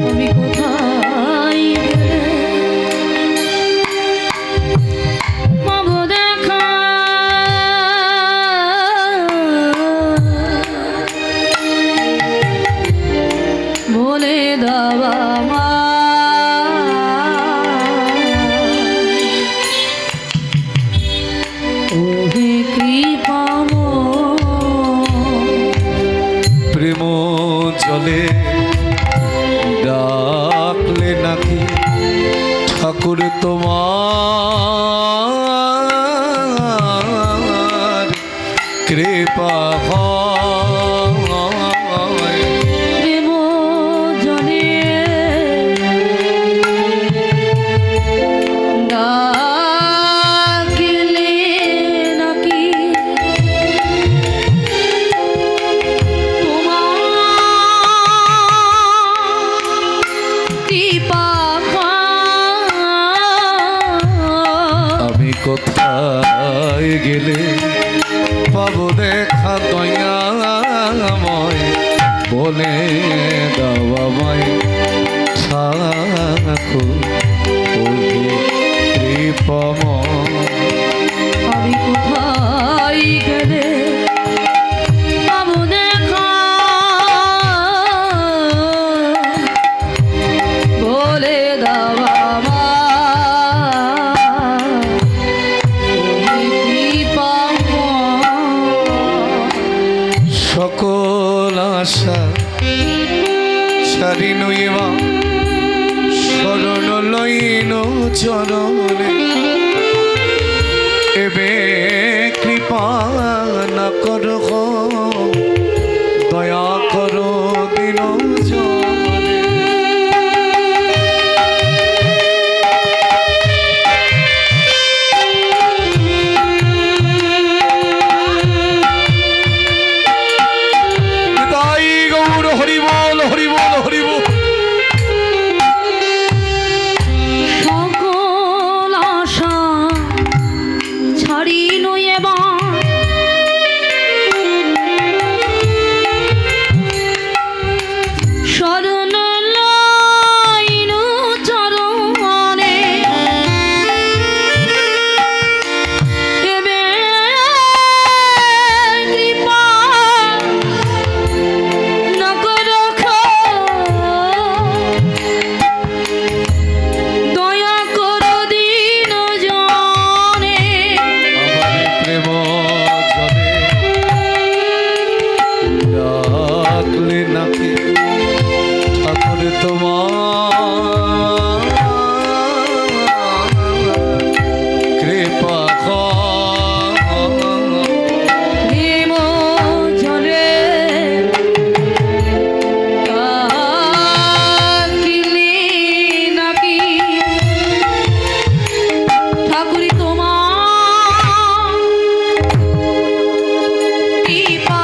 আমি কোথায় গেলে পাবো দেখা বলে দাও আমায় কৃপা হয় প্রেম জলে ডাকলে নাকি তোমার কৃপা আমি কোথায় গেলে পাবো দেখা দয়াময় বলে দাওয়াময় ঠাকুর কৃপময় আমি কোথায় গেলে পাবো দেখা বলে দাও সকল আশা সারি নইবা শরণ লইন চরণে এবে কৃপা না কর দয়া করো দিন জনে তাই গৌর হরি বল হরি বল হরি বল সকল আশা ছাড়ি নইবা শরণ লইন চরণে এবে কৃপা না করো দয়া করো দিন জনে আমার প্রেম জলে ডাকলে নাকি ঠাকুর তোমার কৃপা প্রেম জলে ডাকিলে নাকি ঠাকুরি তোমার কৃপা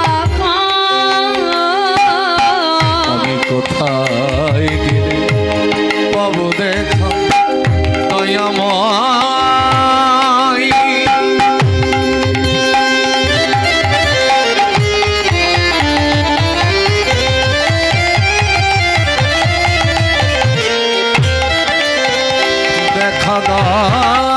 আমি কোথায় গেলে পাবো দেখা দয়াময় দেখা দাও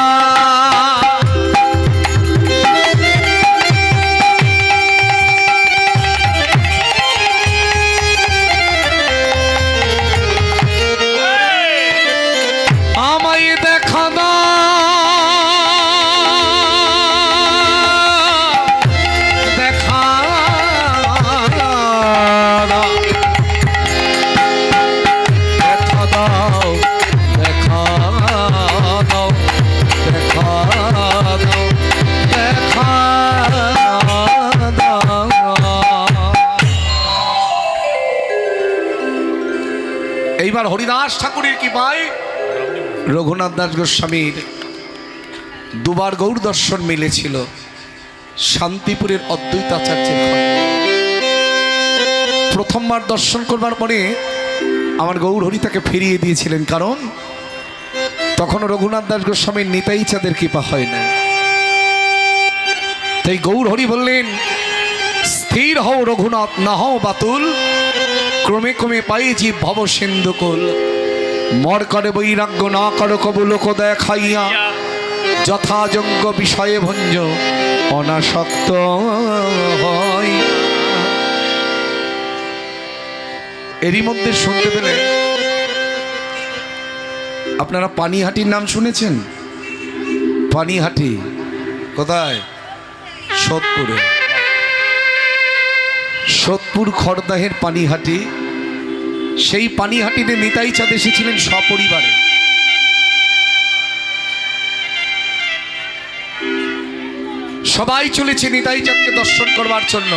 আমায় দেখা দাও দেখা দাও দেখা দাও দেখা দাও দেখা দাও দেখা দাও এইবার হরিদাস ঠাকুরের কি পায় রঘুনাথ দাস গোস্বামীর দুবার গৌর দর্শন মিলেছিল শান্তিপুরের অদ্বৈতাচার্যের ঘরে। প্রথমবার দর্শন করবার পরে আমার গৌর হরি তাকে ফিরিয়ে দিয়েছিলেন, কারণ তখনও রঘুনাথ দাস গোস্বামীর নিতাই চাঁদের কৃপা হয় না। তাই গৌর হরি বললেন, স্থির হও রঘুনাথ, না হও বাতুল, ক্রমে ক্রমে পাই জীব ভব সিন্ধুকুল। মর করে বৈরাগ্য না করো কবু লোক দেখাইয়া, যথাযোগ্য বিষয়ে ভঞ্জ অনাসক্ত হয়। এরই মধ্যে শুনতে পেলে আপনারা পানিহাটির নাম শুনেছেন? পানিহাটি কোথায়? সোদপুরে। সোদপুর খড়দাহের পানিহাটি। সেই পানিহাটিতে নিতাই চাঁদ এসেছিলেন সপরিবারে। সবাই চলেছে নিতাই চাঁদকে দর্শন করবার জন্য।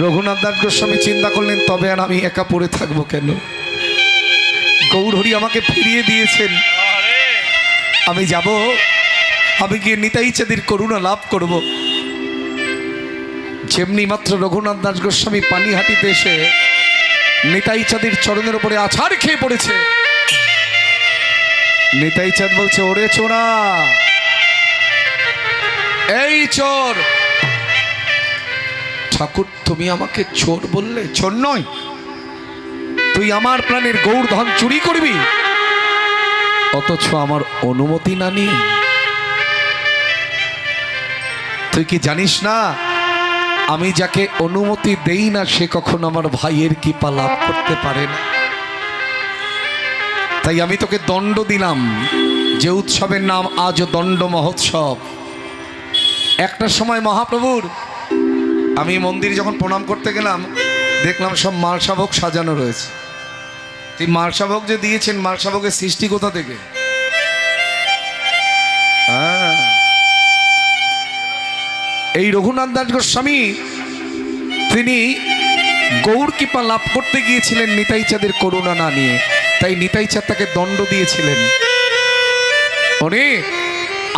রঘুনাথ দাস গোস্বামী চিন্তা করলেন, তবে আর আমি একা পড়ে থাকবো কেন? গৌরহরি আমাকে ফিরিয়ে দিয়েছেন, আমি যাব, আমি গিয়ে নিতাই চাঁদের করুণা লাভ করব। যেমনি মাত্র রঘুনাথ দাস গোস্বামী পানিহাটিতে এসে নিতাই চাঁদের চরণের উপরে আছাড় খেয়ে পড়েছে, নিতাই চাঁদ বলছে, ওরে চোরা, এই চোর। ঠাকুর, তুমি আমাকে চোর বললে? চোর নয়, তুই আমার প্রাণের গৌরধন চুরি করবি, অথচ আমার অনুমতি না নিয়ে? তুই কি জানিস না, আমি যাকে অনুমতি দেই না সে কখনো আমার ভাইয়ের কৃপা লাভ করতে পারে না। তাই আমি তোকে দণ্ড দিলাম, যে উৎসবের নাম আজ দণ্ড মহোৎসব। একটা সময় মহাপ্রভুর, আমি মন্দিরে যখন প্রণাম করতে গেলাম দেখলাম সব মালসাভোগ সাজানো রয়েছে। এই মালসাভোগ যে দিয়েছেন, মালসাভোগের সৃষ্টি কোথা থেকে? এই রঘুনাথ দাস গোস্বামী তিনি গৌর কৃপা লাভ করতে গিয়েছিলেন নিতাই চাঁদের করুণা না নিয়ে, তাই নিতাই চাঁদ তাকে দণ্ড দিয়েছিলেন, অনেক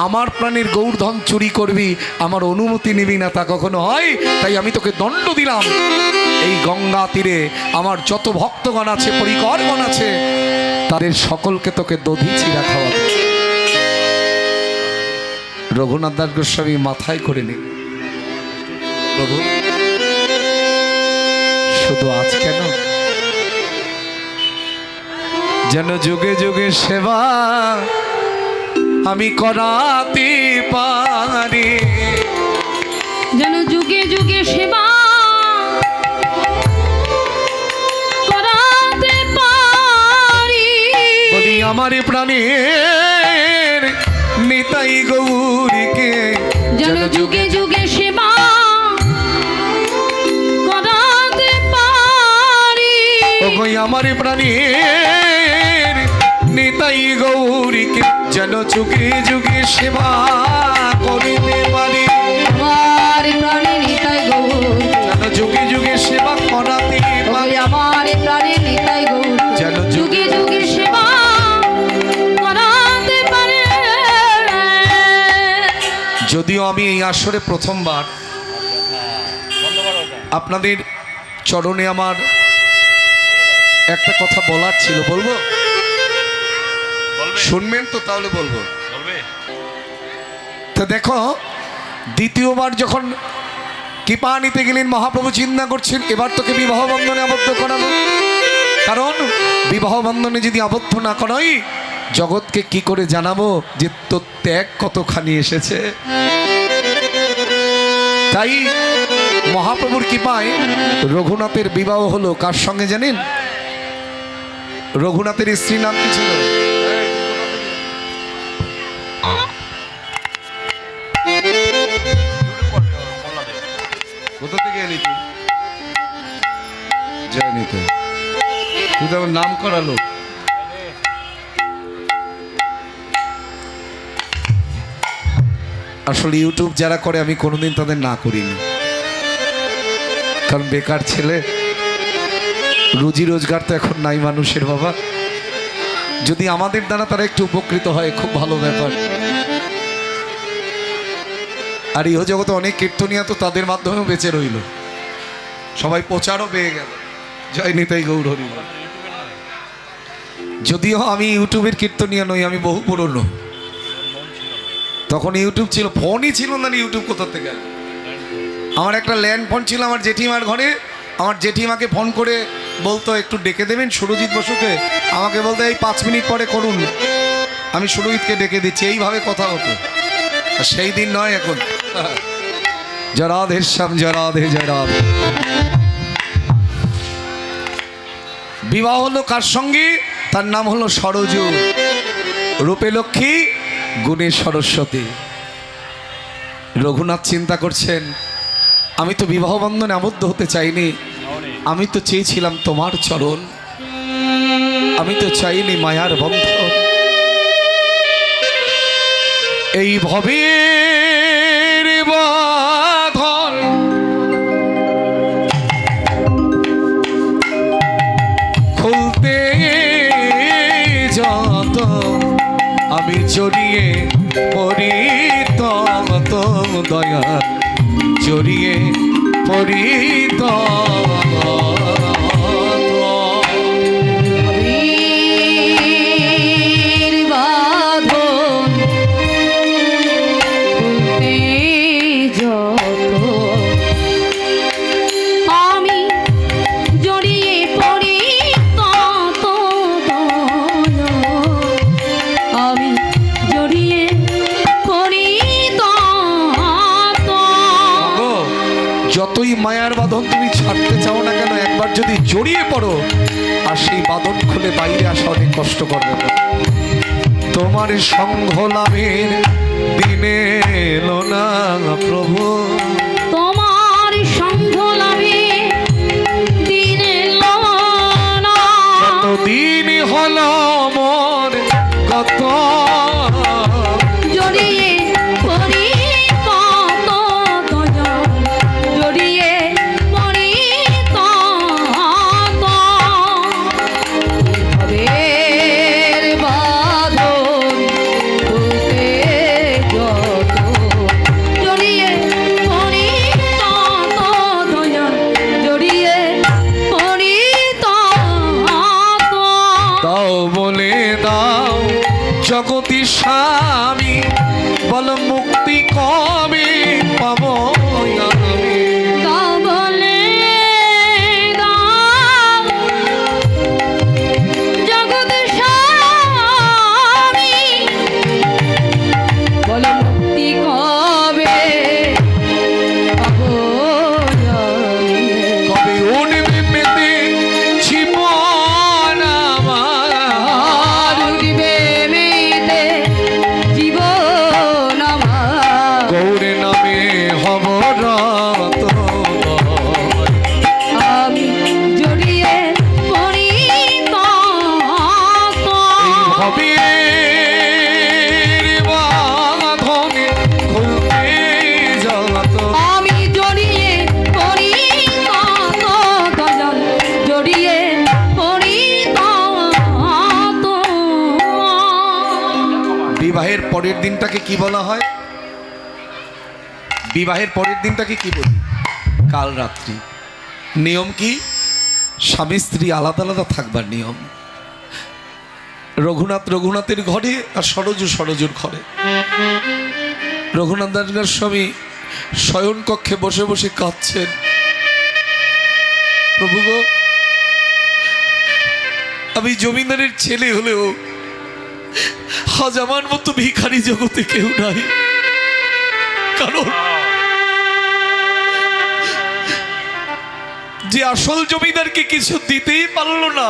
আমার প্রাণের গৌরধন চুরি করবি, আমার অনুমতি নিবি না, তা কখনো হয়? তাই আমি তোকে দণ্ড দিলাম। এই গঙ্গা তীরে আমার যত ভক্তগণ আছে, পরিকরগণ আছে, তাদের সকলকে তোকে দধি চিরা খাওয়াবে। রঘুনাথ দাস গোস্বামী মাথায় করে নি, প্রভু শুধু আজ কেন, যেন যুগে যুগে সেবা আমি করাতে পারি, যেন যুগে যুগে সেবা করাতে পারি। বলি আমার প্রাণের নিতাই গৌরীকে, যেন যুগে যুগে সেবা করাতে পারি। ওগো আমার প্রাণের নিতাই গৌরীকে, যেন যুগে যুগে সেবা করিতে পারি। আমার প্রাণে নিতাই গৌর, যেন যুগে যুগে সেবা করাতে পারি। আমার প্রাণে নিতাই গৌর, যেন যুগে যুগে সেবা করাতে পারে। যদিও আমি এই আসরে প্রথমবার, আপনাদের চরণে আমার একটা কথা বলার ছিল, বলবো? শুনবেন তো? তাহলে বলবো। তো দেখো, দ্বিতীয়বার যখন কৃপা নিতে গেলেন মহাপ্রভু চিন্তা করছেন, এবার তোকে বিবাহ বন্ধনে আবদ্ধ করাবো, কারণ বিবাহ বন্ধনে যদি আবদ্ধ না করাই, জগৎকে কি করে জানাবো যে তোর ত্যাগ কতখানি এসেছে। তাই মহাপ্রভুর কৃপায় রঘুনাথের বিবাহ হলো। কার সঙ্গে জানেন? রঘুনাথের স্ত্রীর নাম কি ছিল? কোথা থেকে এলি তুই? জয়নীতে। তুই তো আমার নাম করালো। আসলে ইউটিউব যারা করে আমি কোনোদিন তাদের না করিনি, কারণ বেকার ছেলে, রুজি রোজগার তো এখন নাই মানুষের বাবা। যদি আমাদের দ্বারা তারা একটু উপকৃত হয়, খুব ভালো ব্যাপার। আর ইহ জগতে অনেক কীর্তনিয়া তো তাদের মাধ্যমেও বেঁচে রইল, সবাই প্রচারও পেয়ে গেল। জয় নিতাই গৌর হরি। যদিও আমি ইউটিউবের কীর্তনিয়া নই, আমি বহু পুরনো। তখন ইউটিউব ছিল, ফোনই ছিল না। ইউটিউব কোথা থেকে? আমার একটা ল্যান্ড ফোন ছিল আমার জেঠিমার ঘরে। আমার জেঠিমাকে ফোন করে বলতো একটু ডেকে দেবেন সুরজিৎ বসুকে। আমাকে বলতো এই 5 মিনিট পরে করুন, আমি সুরজিৎকে ডেকে দিচ্ছি। এইভাবে কথা হতো। আর সেই দিন নয় এখন। জয় রাধে শ্যাম, জয় রাধে, জয় রাধে। বিবাহ হলো কার সঙ্গে? তার নাম হলো সরজু। রূপে লক্ষ্মী, গুণে সরস্বতী। রঘুনাথ চিন্তা করছেন, আমি তো বিবাহ বন্ধনে আবদ্ধ হতে চাইনি, আমি তো চেয়েছিলাম তোমার চরণ, আমি তো চাইনি মায়ার বন্ধন। এই ভবে জড়িয়ে পড়ি তত দয়াল জড়িয়ে পড়ি বীর বাঁধন খুলতে যত আমি জড়িয়ে পড়ি তত দয়া। আমি জড়িয়ে পড়ি তত। যতই মায়ার বাঁধন তুমি ছাড়তে চাও না কেন, একবার যদি জড়িয়ে পড়ো আর সেই বাঁধন খুলে বাইরে আসা অনেক কষ্টকর ব্যাপার। তোমার সঙ্গ লাভের দিনে এলো না প্রভু, তোমার সঙ্গ লাভে দিন এলো না। কতদিন হলো মোর কত জড়িয়ে পড়ি কত দয়া, জড়িয়ে পড়ি তত। ভবের বাঁধন খুলতে যত, জড়িয়ে পড়ি তত দয়া, জড়িয়ে পড়ি তত। দাও বলে দাও জগতি স্বামী, বল মুক্তি কবে পাবো আমি। দাও বলে দাও জগৎ স্বামী, বলো মুক্তি কবে পাবো আমি। কবে উঠবে পেতে জীবন আমার, আর উঠবে মেতে জীবন আমার। গৌরে নামে হব রত। আমি জড়িয়ে পড়ি তত। হবে বাঁধনে খুলতে যত, আমি জড়িয়ে পড়ি তত দয়াল, জড়িয়ে পড়ি তত। বিবাহের পরের দিনটাকে কি বলা হয়? বিবাহের পরের দিনটাকে কি বলি? কাল রাত্রি। নিয়ম কি? স্বামী স্ত্রী আলাদা আলাদা থাকবার নিয়ম। রঘুনাথের ঘরে আর সরজুর ঘরে। রঘুনাথ দাস গোস্বামী শয়ন কক্ষে বসে বসে কাঁদছেন, প্রভু গো, আমি জমিদারের ছেলে হলেও আজ আমার মতো ভিখারি জগতে কেউ নাই। কারণ যে আসল জমিদারকে কিছু দিতেই পারলো না,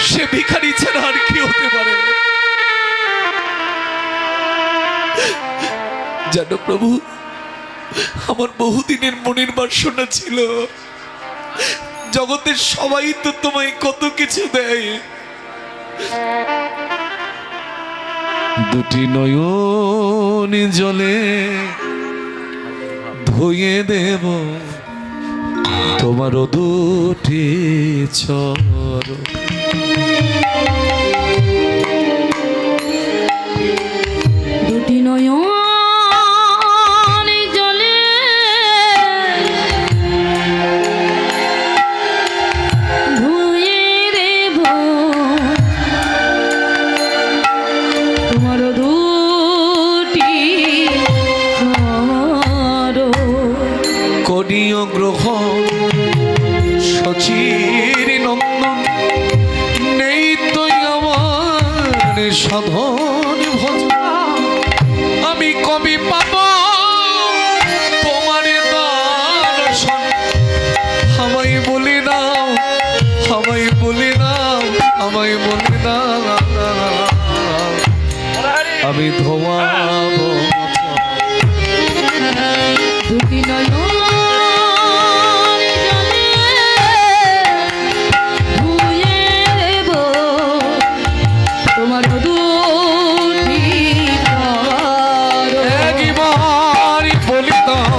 সে ভিখারি ছাড়া আর কি হতে পারে? জানো প্রভু, আমার বহুদিনের মনের বাসনা ছিল, জগতের সবাই তো তোমায় কত কিছু দেয়, দুটি নয়ন জলে ধুয়ে দেব তোমার দুটি চরণ। দুটি নয়ন জলে ধুয়ে দেব তোমার দুটি চরণ। করিও গ্রহণ শচীর নন্দন, নেই তো আমার সাধন ভজন। আমি কবি পাব তোমার দর্শন, আমায় বলে দাও, আমায় বলে দাও, আমায় বলে দাও, আমি ধোয়াব দুটি নয়ন জলে ধুয়ে দেব তোমার দুটি চরণ। একবারে বলে দাও,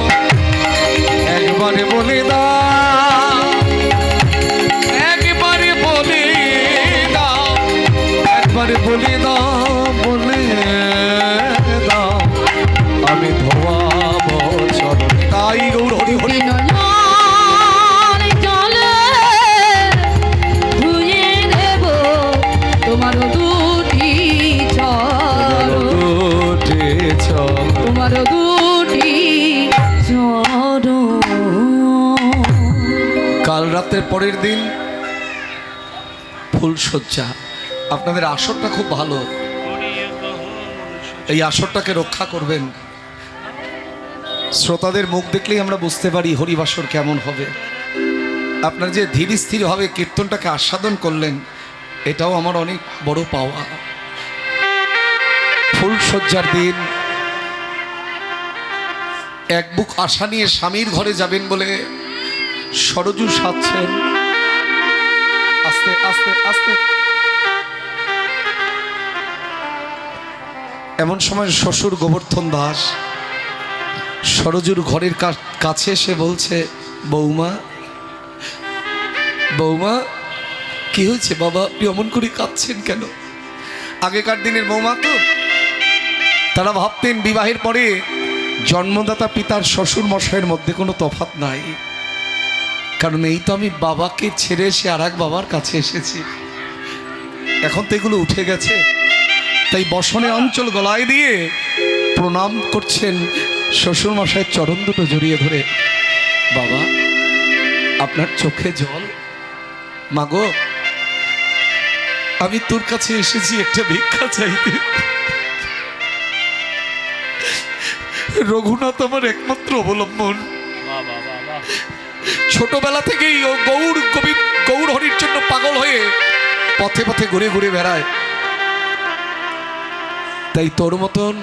একবারে বলে দাও, একবারে বলে দাও, একবারে বলে দাও, নিতাই গৌর হরি হরি। নয়ন জলে ধুয়ে দেব তোমার দুটি চরণ, দুটি চরণ। তোমার দুটি চরণ। কাল রাতের পরের দিন ফুলশয্যা। আপনাদের আসরটা খুব ভালো, এই আসরটাকে রক্ষা করবেন। শ্রোতাদের মুখ দেখলেই আমরা বুঝতে পারি হরিবাসর কেমন হবে। আপনার যে ধীর স্থিরভাবে কীর্তনটাকে আস্বাদন করলেন, এটাও আমার অনেক বড় পাওয়া। ফুলশয্যার দিন এক বুক আশা নিয়ে স্বামীর ঘরে যাবেন বলে সরজু সাজছেন। আস্তে আস্তে আস্তে। এমন সময় শ্বশুর গোবর্ধন দাস সরজুর ঘরের কাছে এসে বলছে, বৌমা বৌমা কি হয়েছে বাবা, আপনি অমন করে কাঁদছেন কেন? আগেকার দিনের বৌমা তো তারা ভাবতেন বিবাহের পরে জন্মদাতা পিতার শ্বশুর মশাইয়ের মধ্যে কোনো তফাৎ নাই, কারণ এই তো আমি বাবাকে ছেড়ে এসে আর এক বাবার কাছে এসেছি। এখন তো এগুলো উঠে গেছে, তাই বসনে অঞ্চল গলায় দিয়ে প্রণাম করছেন শ্বশুর মশাইয়ের চরণ দুটো জড়িয়ে ধরে। বাবা আপনার চোখে জল। মাগো আমি তোর কাছে এসেছি একটা ভিক্ষা চাইতে। রঘুনাথ আমার একমাত্র অবলম্বন। ছোটবেলা থেকেই ও গৌর হরির জন্য পাগল হয়ে পথে পথে ঘুরে ঘুরে বেড়ায়, তাই তোর মতন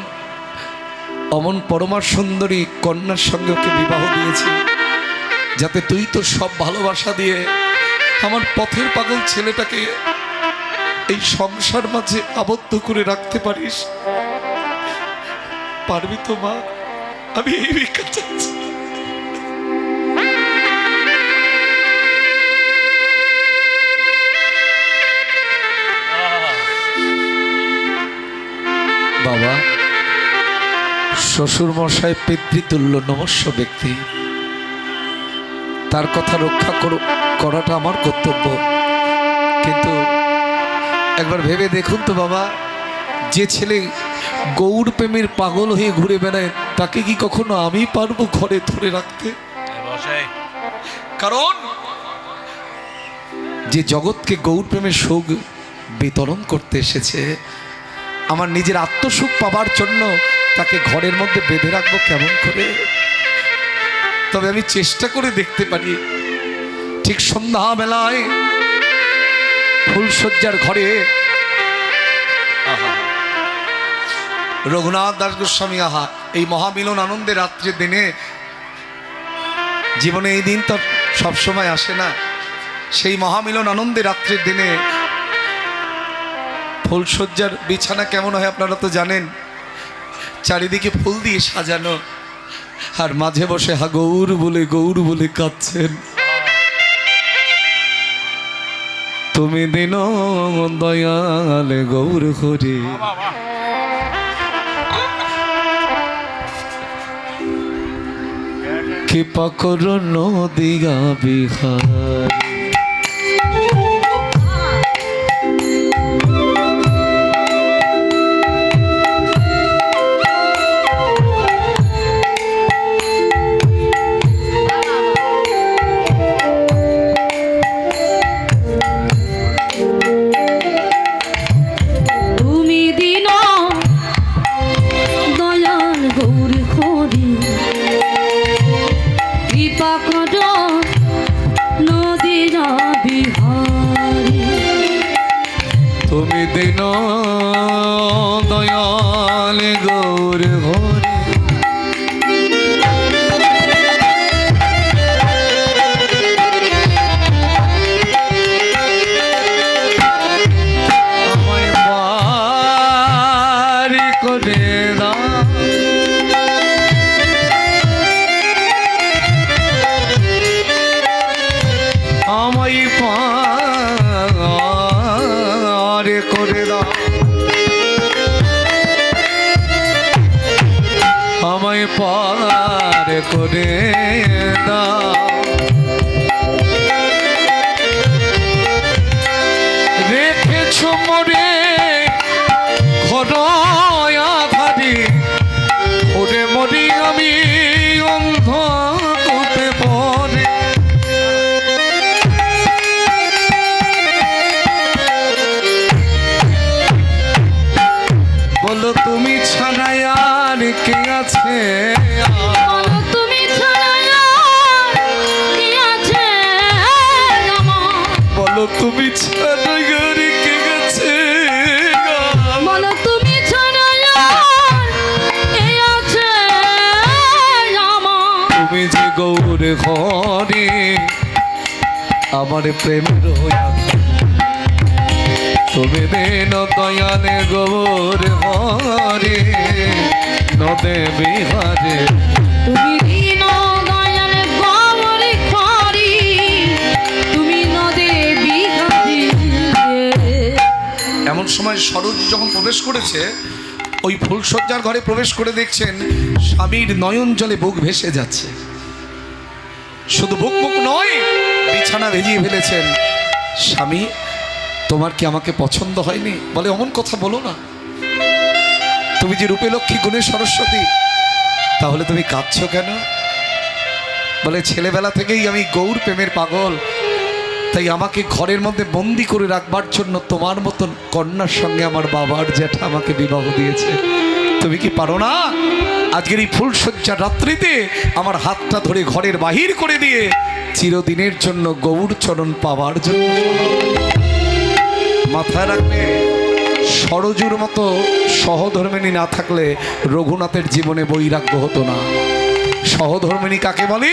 অমন পরমা সুন্দরী কন্যার সঙ্গে ওকে বিবাহ দিয়েছি, যাতে তুই তো সব ভালোবাসা দিয়ে আমার পথের পাগল ছেলেটাকে এই সংসার মাঝে আবদ্ধ করে রাখতে পারিস। পারবি তো মা? আমি এই ভিক্ষা চাইছি। বাবা শ্বশুর মশাই পিতৃতুল্য নমস্য ব্যক্তি, তার কথা রক্ষা করাটা আমার কর্তব্য। কিন্তু একবার ভেবে দেখুন তো বাবা, যে ছেলে গৌর প্রেমের পাগল হয়ে ঘুরে বেড়ায় তাকে কি কখনো আমি পারবো ঘরে ধরে রাখতে? কারণ যে জগৎকে গৌর প্রেমের সুখ বিতরণ করতে এসেছে, আমার নিজের আত্মসুখ পাবার জন্য তাকে ঘরের মধ্যে বেঁধে রাখবো কেমন করে? তবে আমি চেষ্টা করে দেখতে পারি, ঠিক সন্ধ্যাবেলায় ফুলশয্যার ঘরে রঘুনাথ দাস গোস্বামী এই মহামিলন আনন্দের রাত্রির দিনে, জীবনে এই দিন তো সবসময় আসে না, সেই মহামিলন আনন্দের রাত্রির দিনে ফুলশয্যার বিছানা কেমন হয় আপনারা তো জানেন, চারিদিকে ফুল দিয়ে সাজানো, আর মাঝে বসে গৌর বলে কাঁদছেন। তুমি দিন দয়াল গৌর হরি, কৃপা করো নদিয়া বিহার। তুমি দিন দয়াল গৌর হরি, আমায় বারি করে দাও, আমায় করে দাও, আমায় পার করে দাও। রেখেছ মোরে ঘর আধারে, ওরে মরি আমি অন্ধ করতে পরে। বলো তুমি ছাড়া আর কে আছে? বলো তুমি ছাড়া আর কে আছে আমার? বলো তুমি ছাড়া আর কে আছে? বলো তুমি ছাড়া আর কে আছে আমার? তুমি যে গৌর ঘরে আমার প্রেমের হইয়া, তুমি দেন দয়ালে গৌর ঘরে নদে বিহারে। তুমি দিন দয়াল গৌর ঘরে, তুমি নদে বিহারী। এমন সময় সরোজ যখন প্রবেশ করেছে, ওই ফুলসজ্জার ঘরে প্রবেশ করে দেখছেন স্বামীর নয়ন জলে বুক ভেসে যাচ্ছে। শুধু বুক মুখ নয়, বিছানা ভেজিয়ে ফেলেছেন। স্বামী, তোমার কি আমাকে পছন্দ হয়নি? বলে অমন কথা বলো না, তুমি যে রূপে লক্ষ্মী গুণে সরস্বতী, তাহলে তুমি কাঁদছো কেন? বলে ছেলেবেলা থেকেই আমি গৌর প্রেমের পাগল, তাই আমাকে ঘরের মধ্যে বন্দি করে রাখবার জন্য তোমার মতন কন্যার সঙ্গে আমার বাবার জ্যাঠা আমাকে বিবাহ দিয়েছে। তুমি কি পারো না আজকের এই ফুলসজ্জা রাত্রিতে আমার হাতটা ধরে ঘরের বাহির করে দিয়ে চিরদিনের জন্য গৌর চরণ পাওয়ার জন্য? মাথায় রাখবে, সরজুর মতো সহধর্মিণী না থাকলে রঘুনাথের জীবনে বৈরাগ্য হতো না। সহধর্মিণী কাকে বলে?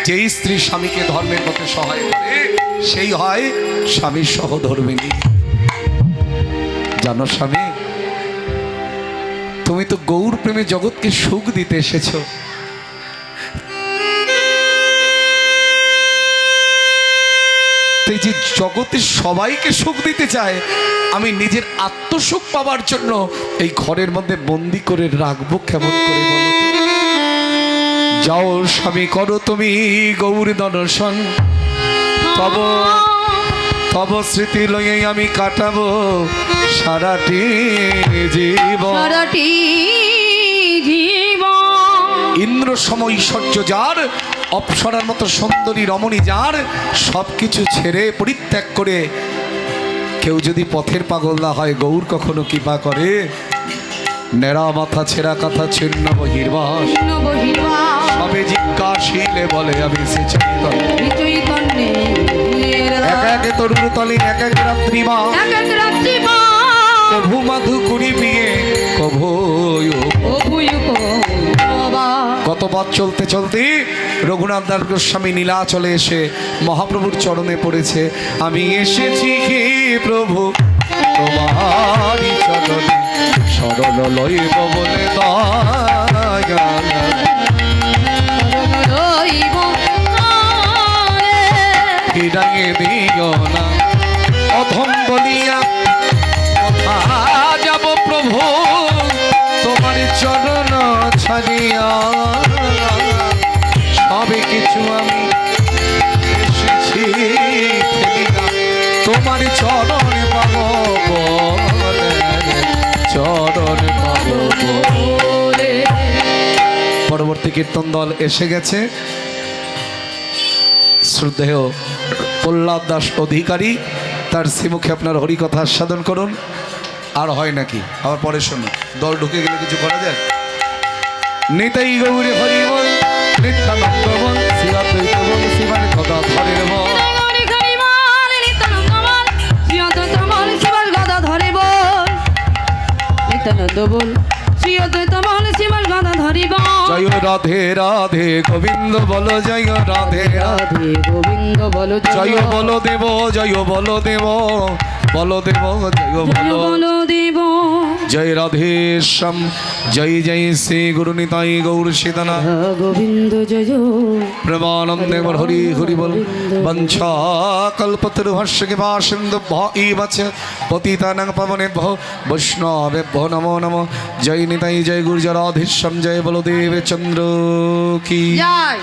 যেই স্ত্রী স্বামীকে ধর্মের পথে সহায় করে, সেই হয় স্বামীর সহধর্মিণী। জানো স্বামী, তুমি তো গৌর প্রেমে জগৎকে সুখ দিতে এসেছো। এই যে জগতের সবাইকে সুখ দিতে চায়, আমি নিজের আত্মসুখ পাওয়ার জন্য এই ঘরের মধ্যে বন্দি করে রাখবো কেমন করে বলো তো? যাও স্বামী, করো তুমি গৌর দর্শন, তব তব স্মৃতি লইয়ে আমি কাটাবো সারাটি জীবন। সারাটি জীবন। ইন্দ্র সম ঐশ্বর্য যার, অপ্সরার মতো সুন্দরী রমণী যার, সব কিছু ছেড়ে পরিত্যাগ করে কেউ যদি পথের পাগল না হয়, গৌর কখনো কৃপা করে? নেড়া মাথা ছেঁড়া কাঁথা ছিন্ন বহির্বাস, সবে জিজ্ঞাসিলে বলে আমি সে চৈতন্য। এক এক তরুর তলে এক এক রাত্রি মা, কভু মাধু করি বিয়ে কভু। কত পথ চলতে চলতে রঘুনাথ দাস গোস্বামী নীলাচলে এসে মহাপ্রভুর চরণে পড়েছে। আমি এসেছি হে প্রভু তোমারি চরণে, শরণ লইব বলে দয়া। ফিরাইয়ে দিও না অধম বলিয়া, কথা যাব প্রভু তোমার চরণ ছাড়িয়া। সবে কিছু আমি এসেছি ফেলিয়া, তোমার চরণ পাব বলে, চরণ পাব বলে। পরবর্তী কীর্তন দল এসে গেছে। শ্রদ্ধেয় প্রহ্লাদ দাস অধিকারী, তার শ্রীমুখে আপনার হরিকথা আস্বাদন করুন। আর হয় নাকি? আবার পরে শুনুন, দল ঢুকে গেলে কিছু করা যায়? নিতাই গৌরী হরি বল, নিত্যানন্দ বল, শিবাদ্বৈত বল, শিবার কথা ধরে বল। জয় রাধে রাধে গোবিন্দ বল, জয় রাধে রাধে গোবিন্দ বল, জয় বল দেব, জয় বল দেব, বলদেব জয় জয় বল বলদেব জয় রাধেশ্যাম জয় জয় শ্রী গুরু নিতাই গৌর সীতানা গোবিন্দ জয় প্রেমানন্দে হরি হরি বল বঞ্ছা কল্পতরুহর্ষ কৃপা সিন্ধু ভাইবচ পতিতানাং পাবনেভ্যো বৈষ্ণবেভ্যো নমো নমো জয় নিতাই জয় গুরু জয় রাধেশ্যাম জয় বলদেব চন্দ্র কি জয়